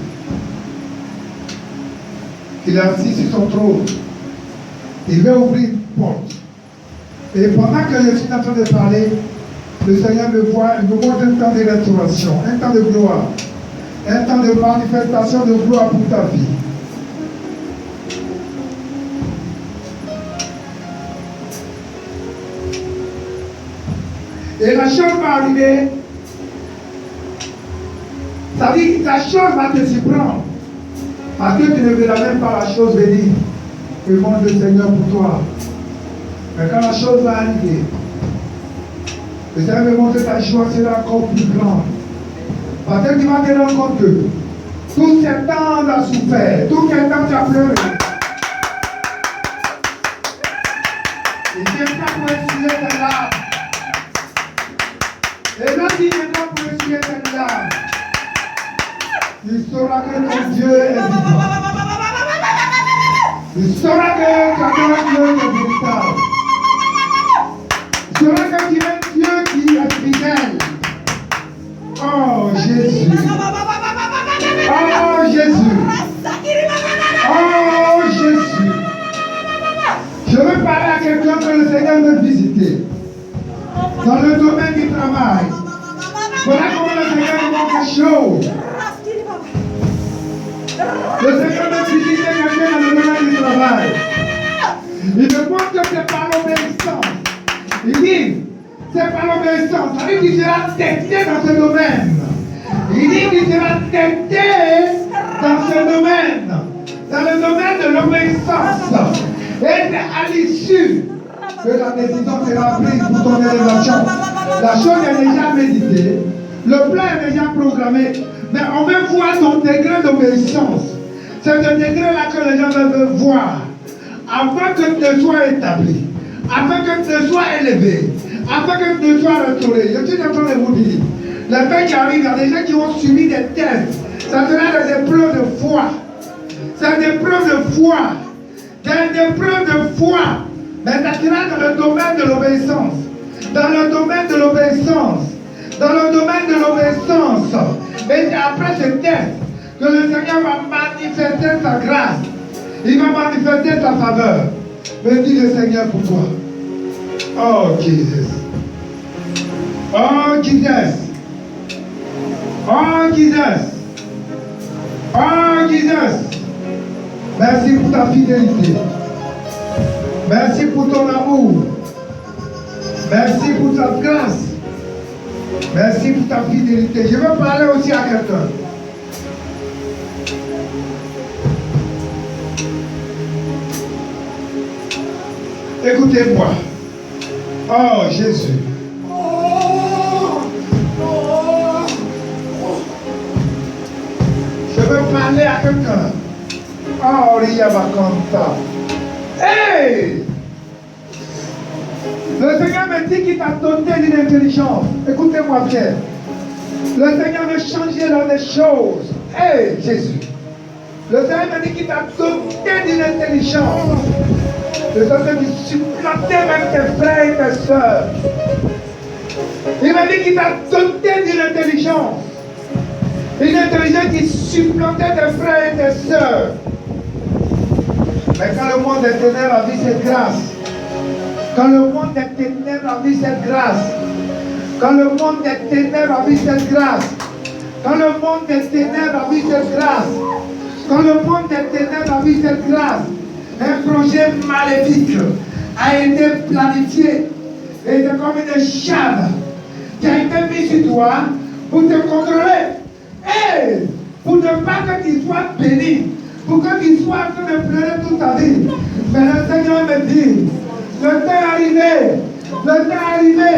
Il est assis sur son trône. Il veut ouvrir une porte. Et pendant que je suis en train de parler, le Seigneur me voit, il me montre un temps de restauration, un temps de gloire, un temps de manifestation de gloire pour ta vie. Et la chose va arriver, ça dit que la chose va te surprendre. Parce que tu ne verras même pas la chose venir. Demande le Seigneur pour toi. Mais quand la chose va arriver, le Seigneur me montre que ta joie sera encore plus grande. Parce que tu vas te rendre compte que tout ce temps tu as souffert, tout ce temps tu as pleuré. Et Dieu est pour essuyer tes larmes. Et lorsqu'il viendra pour essuyer tes larmes, il saura que ton Dieu est vivant. Il saura que ton Dieu est véritable. Il saura que tu es un Dieu qui est fidèle. Oh Jésus. Oh Jésus. Oh Jésus. Je veux parler à quelqu'un que le Seigneur veut visiter. Dans le domaine du travail. Voilà comment le Seigneur nous montre quelque chose. Le Seigneur veut visiter quelqu'un dans le domaine du travail. Il me montre que c'est par l'obéissance. Il dit, c'est par l'obéissance. Ça veut dire qu'il sera testé dans ce domaine. Il dit qu'il sera testé dans ce domaine. Dans le domaine de l'obéissance. Et c'est à l'issue que la décision sera prise pour ton élévation. La chose est déjà méditée. Le plan est déjà programmé. Mais on veut voir ton degré d'obéissance. C'est ce degré-là que les gens veulent voir. Afin que tu sois établi. Afin que tu sois élevé. Afin que tu sois restauré. Je suis en train de vous dire. Les gens qui arrivent, il y a des gens qui ont subi des tests. Ça sera des épreuves de foi. C'est des épreuves de foi. Des épreuves de foi. Mais ça sera dans le domaine de l'obéissance. Dans le domaine de l'obéissance. Dans le domaine de l'obéissance. Et c'est après ce test que le Seigneur va manifester sa grâce. Il va manifester sa faveur. Bénis le Seigneur pour toi. Oh Jesus. Oh Jesus. Oh Jesus. Oh Jesus. Merci pour ta fidélité. Merci pour ton amour. Merci pour ta grâce. Merci pour ta fidélité. Je veux parler aussi à quelqu'un. Écoutez-moi. Oh Jésus. Je veux parler à quelqu'un. Oh, Riyabakanta. Hey! Le Seigneur me dit qu'il t'a doté d'une intelligence. Écoutez-moi bien. Le Seigneur veut changer dans les choses. Hey, Jésus. Le Seigneur me dit qu'il t'a doté d'une intelligence. Le Seigneur dit supplanter même tes frères et tes soeurs. Il m'a dit qu'il t'a doté d'une intelligence. Une intelligence qui supplantait tes frères et tes soeurs. Mais quand le monde des ténèbres a vu cette grâce, quand le monde des ténèbres a vu cette grâce, quand le monde des ténèbres a vu cette grâce, quand le monde des ténèbres a vu cette grâce, quand le monde des ténèbres a vu cette grâce, un projet maléfique a été planifié et c'est comme une charge qui a été mise sur toi pour te contrôler et pour ne pas que tu sois béni, pour que tu sois en train de pleurer toute ta vie. Mais le Seigneur me dit, le temps est arrivé, le temps est arrivé,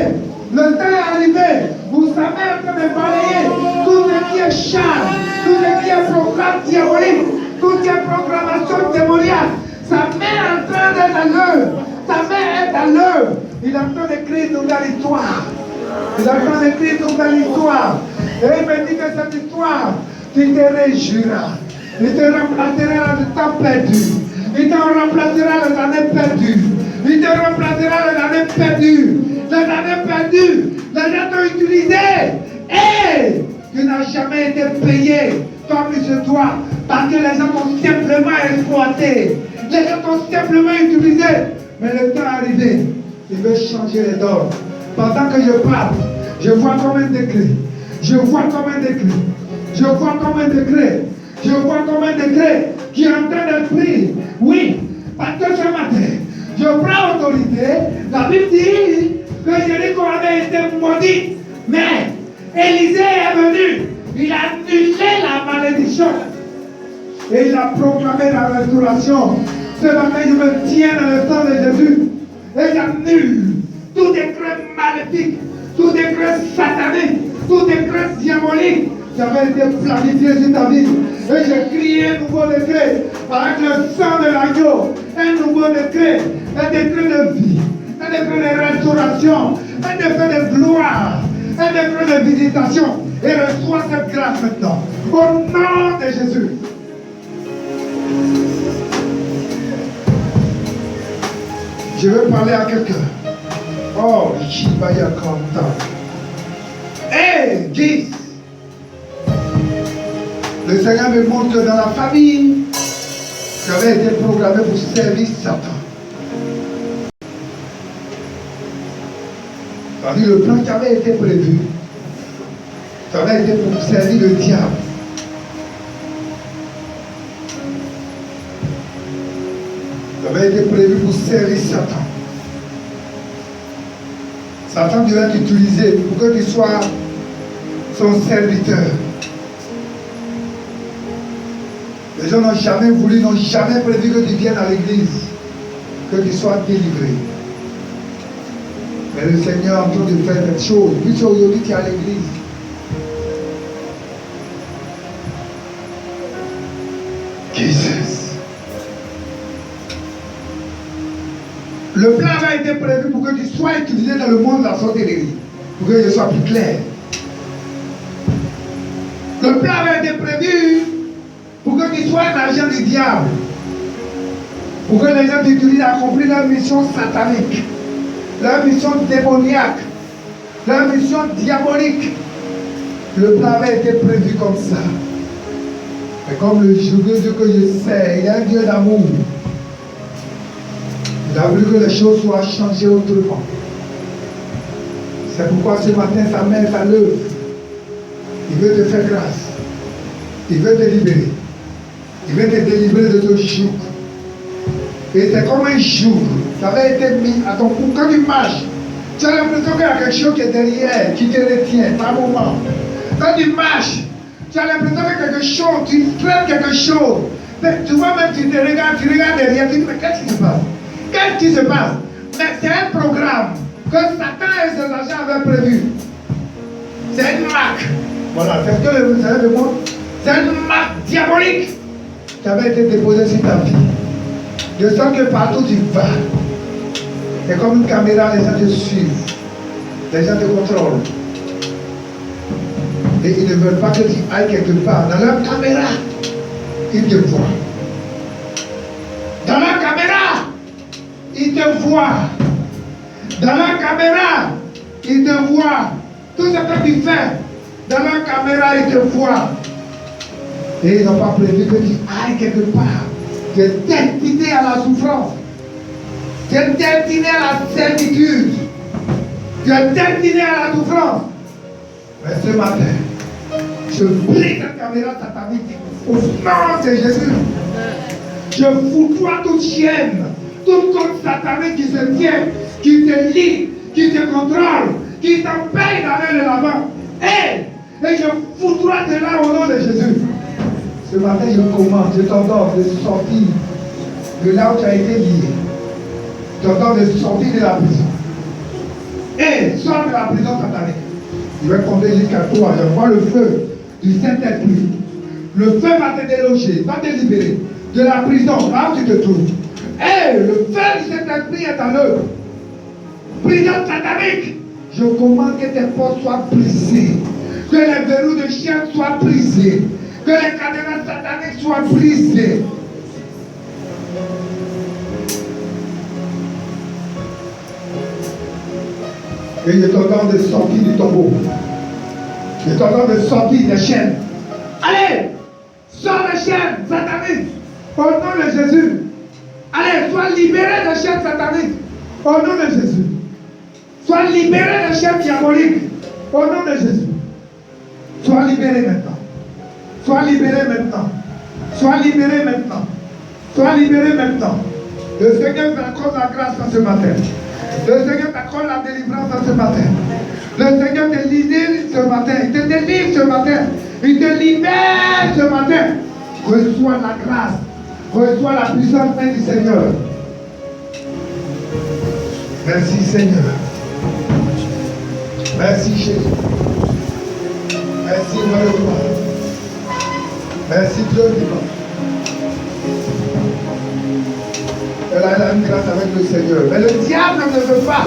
le temps est arrivé. Vous savez en train de balayer tout ce qui est charge, tout ce qui est programme diabolique, tout ce qui est programmation démoniaque. Sa main est en train d'être à l'œuvre. Sa main est à l'œuvre. Il est en train d'écrire une nouvelle histoire. Il est en train d'écrire une nouvelle histoire. Et il me dit que cette histoire, tu te réjouiras. Il te remplacera le temps perdu. Il te remplacera les années perdues. Il te remplacera les années perdues. Les années perdues. Les gens t'ont utilisé. Et tu n'as jamais été payé comme il se doit. Parce que les gens t'ont simplement exploité. Les gens t'ont simplement utilisé. Mais le temps est arrivé. Il veut changer les dons. Pendant que je parle, je vois comme un décret. Je vois comme un décret. Je vois comme un décret. Je vois comme un décret qui est en train d'être pris. Oui, parce que ce matin, je prends autorité. La Bible dit que Jéricho avait été maudit. Mais Élisée est venu. Il a annulé la malédiction. Et il a proclamé la restauration. Ce matin, je me tiens dans le sang de Jésus. Et j'annule tout décret maléfique, tout décret satanique, tout décret diabolique qui avait été planifié sur ta vie. Et j'ai crié un nouveau décret avec le sang de l'agneau. Un nouveau décret, un décret de vie, un décret de restauration, un décret de gloire, un décret de visitation. Et reçois cette grâce maintenant. Au nom de Jésus. Je veux parler à quelqu'un. Oh, Shibaya Kanta. Hey, Guy. Le Seigneur me montre que dans la famille, j'avais été programmé pour servir Satan. C'est-à-dire le plan qui avait été prévu, ça avait été pour servir le diable. Ça avait été prévu pour servir Satan. Satan devait t'utiliser pour que tu sois son serviteur. Les gens n'ont jamais voulu, n'ont jamais prévu que tu viennes à l'église, que tu sois délivré. Mais le Seigneur est en train de faire quelque chose. Puisque aujourd'hui tu es à l'église. Jesus. Le plan avait été prévu pour que tu sois utilisé dans le monde de la sorcellerie. Pour que je sois plus clair. Le plan avait été prévu pour que tu sois un agent du diable. Pour que les gens t'utilisent à accomplir leur mission satanique. Leur mission démoniaque. Leur mission diabolique. Le plan avait été prévu comme ça. Mais comme le Dieu que je sais, il est un Dieu d'amour. Il a voulu que les choses soient changées autrement. C'est pourquoi ce matin, sa main est à l'œuvre. Il veut te faire grâce. Il veut te libérer. Il veut te délivrer de ton joug. Et c'est comme un joug. Ça avait été mis à ton cou. Quand tu marches, tu as l'impression qu'il y a quelque chose qui est derrière, qui te retient par moment. Quand tu marches, tu as l'impression que quelque chose, tu traînes quelque chose. Mais tu vois même, tu regardes derrière, tu dis, mais qu'est-ce qui se passe? Qu'est-ce qui se passe? Mais c'est un programme que Satan et ses agents avaient prévu. C'est une marque. Voilà, c'est ce que vous savez de moi. C'est une marque diabolique qui avait été déposée sur ta vie. De sorte que partout tu vas, c'est comme une caméra, les gens te suivent. Les gens te contrôlent. Et ils ne veulent pas que tu ailles quelque part. Dans leur caméra, ils te voient. Dans leur caméra, ils te voient. Dans leur caméra, ils te voient. Tout ce que tu fais, dans leur caméra, ils te voient. Et ils n'ont pas prévu que tu ailles quelque part. Tu es destiné à la souffrance. Tu es destiné à la servitude. Tu es destiné à la souffrance. Mais ce matin, je brise la caméra satanique au nom de Jésus. Je foutoie toute chaîne, toute compte satanique qui se tient, qui te lie, qui te contrôle, qui t'empêche d'aller de l'avant. Et je foutoie de là au nom de Jésus. Ce matin, je commande, je t'ordonne de sortir de là où tu as été lié. Je t'ordonne de sortir de la prison. Et sors de la prison satanique. Je vais compter jusqu'à 3. Je vois le feu du Saint-Esprit. Le feu va te déloger, va te libérer de la prison, là où tu te trouves. Et le feu du Saint-Esprit est en œuvre. Prison satanique. Je commande que tes portes soient brisées. Que les verrous de chien soient brisés. Que les cadenas sataniques soient brisés. Et je t'ordonne de sortir du tombeau. Je t'ordonne de sortir des chaînes. Allez, sors les chaînes sataniques. Au nom de Jésus. Allez, sois libéré des chaînes sataniques. Au nom de Jésus. Sois libéré des chaînes diaboliques. Au nom de Jésus. Sois libéré maintenant. Sois libéré maintenant. Sois libéré maintenant. Sois libéré maintenant. Le Seigneur t'accorde la grâce en ce matin. Le Seigneur t'accorde la délivrance en ce matin. Le Seigneur te libère ce matin. Il te délivre ce matin. Il te libère ce matin. Reçois la grâce. Reçois la puissance même du Seigneur. Merci Seigneur. Merci Jésus. Merci roi de gloire. Merci Dieu vivant. Elle a une grâce avec le Seigneur. Mais le diable ne veut pas.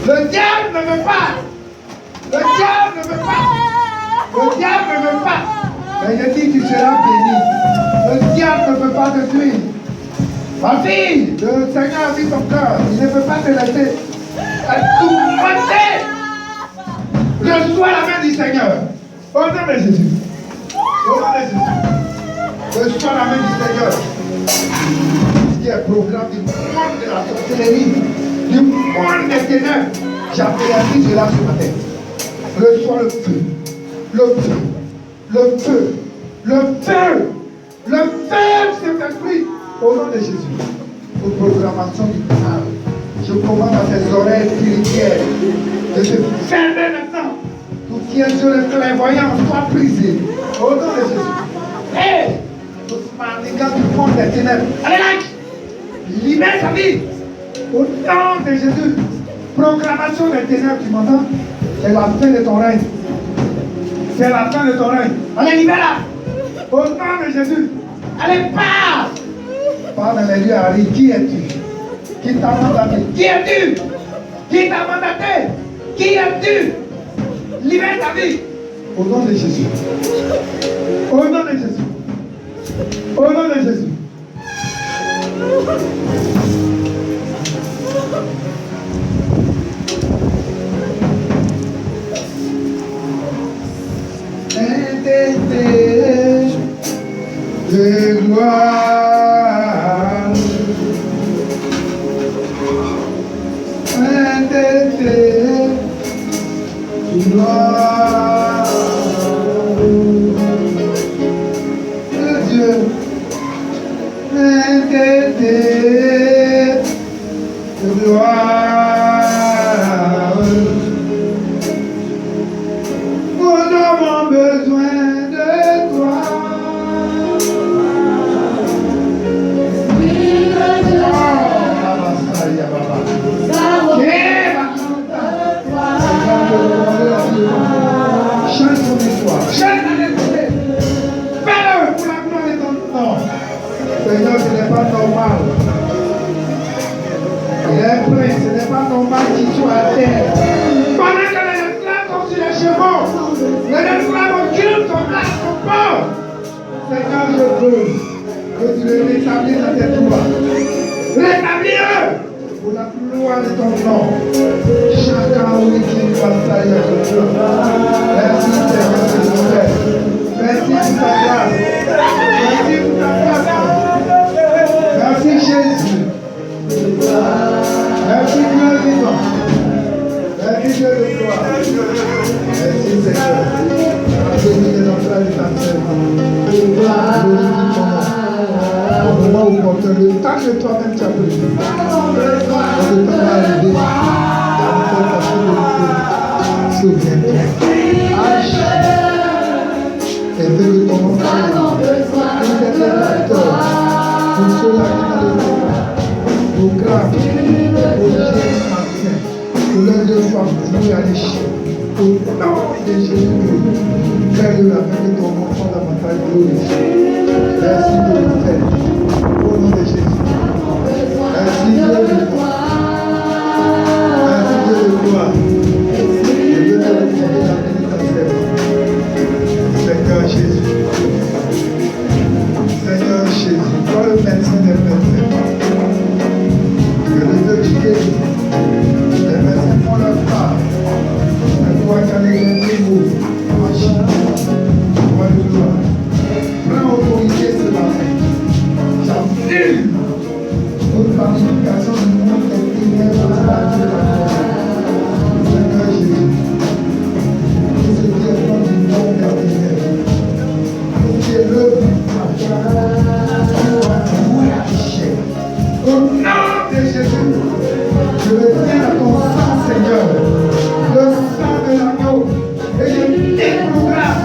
Le diable ne veut pas. Le diable ne veut pas. Le diable ne veut pas. Mais il dit que tu seras béni. Le diable ne veut pas te tuer. Ma fille, le Seigneur a vu ton cœur. Il ne veut pas te laisser tourmenter. Reçois la main du Seigneur. Au nom de Jésus. Au nom de Jésus. Reçois la main du Seigneur. Ce qui est programme du monde de la sorcellerie, du monde des ténèbres. J'apprécie cela ce matin. Reçois le feu. Le feu. Le feu. Le feu. Le feu de cet esprit. Au nom de Jésus. Pour programmation du mal. Je commande à tes oreilles spirituelles de se fermer maintenant. Tout qui est sur le clairvoyant soit brisé. Au nom de Jésus. Hé! Tout manicant du monde des ténèbres. Allez là! Libère sa vie. Au nom de Jésus. Proclamation des ténèbres, tu m'entends? C'est la fin de ton règne. C'est la fin de ton règne. Allez, libère-la. Au nom de Jésus. Allez, pars. Pars dans les lieux arides. Qui es-tu? Qui t'a mandaté? Qui es-tu? Qui t'a mandaté? Qui es-tu? Libère ta vie. Au nom de Jésus. Au nom de Jésus. Au nom de Jésus. De gloire, de gloire, de Dieu, de gloire. Nous avons besoin de toi. Seigneur, ce n'est pas normal. Il est prêt, ce n'est pas normal qu'il soit à terre. Pendant que les esclaves sont sur les chevaux, les esclaves occupent son place, son port. Seigneur, je veux que tu le rétablisses à tes droits. Rétablis-le pour la gloire de ton nom. Chacun oui qui bataille à ton nom. Merci Seigneur de ton frère. Merci pour ta grâce. Merci pour ta grâce. Merci Jésus. Merci Dieu vivant. Merci Dieu de gloire. Merci Seigneur. Bénis les enfants de ta servante. Au moment où on te le temps que toi-même tu as pris. Quand le temps va arriver, souviens-toi. Et fais que ton nom soit pour ceux-là qui ont le droit, pour grave, pour les anciens, pour les deux femmes vouées à l'échec, au nom de Jésus-Christ, fais de la main de ton enfant davantage glorifié. Merci de le faire. Au nom de Jésus. Merci Dieu de gloire. Merci Dieu de gloire. Je veux te remercier la bénédiction. Seigneur Jésus. Seigneur Jésus. Toi le médecin des médecins. Que le Dieu qui guérit. Les médecins font leur part. Mais toi qui as les mots. Toi de gloire. Prends autorité ce matin. J'annule toute planification du monde des ténèbres de la Seigneur Jésus. Tout ce qui est plan du monde des ténèbres. Tout ce qui est l'œuvre du voué à l'échec. Au nom de Jésus, je le tiens à ton sang, Seigneur. Le sang de l'agneau. Et je déprogramme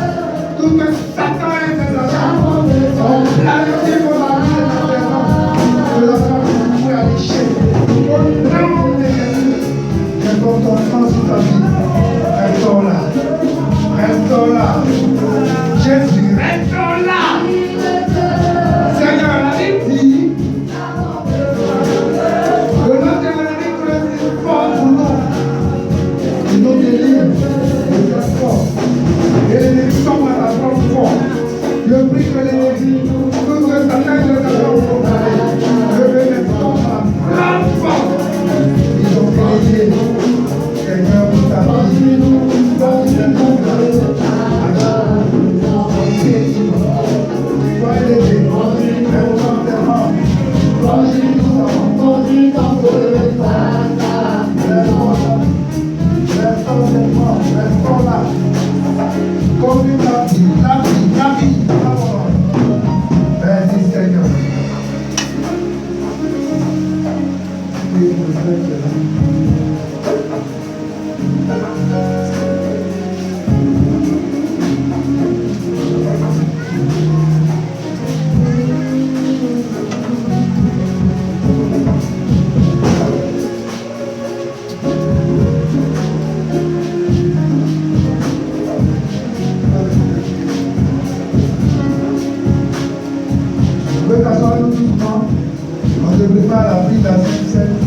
tout que Satan et ses agents ont planifié pour la vie de la personne, de la femme vouée à l'échec. Au nom de Jésus, je porte ton sang sur ta vie. Restons là. Restons là. Jésus, restons là. Seigneur, la Bible dit que l'homme de la vie pour le plus fort pour nous. Il nous délivre de très fort. Et l'ennemi tombe à la propre force. Je prie que l'ennemi, tout ce Satan de la force pour parler, je vais mettre tombe à la propre force. Ils ont créé, Seigneur, pour ta vie, ta vie de ton cœur. Sois élevé, même dans tes mains. Restons là. Comme une la vie, merci Seigneur. On se prépare à la vie de la Sainte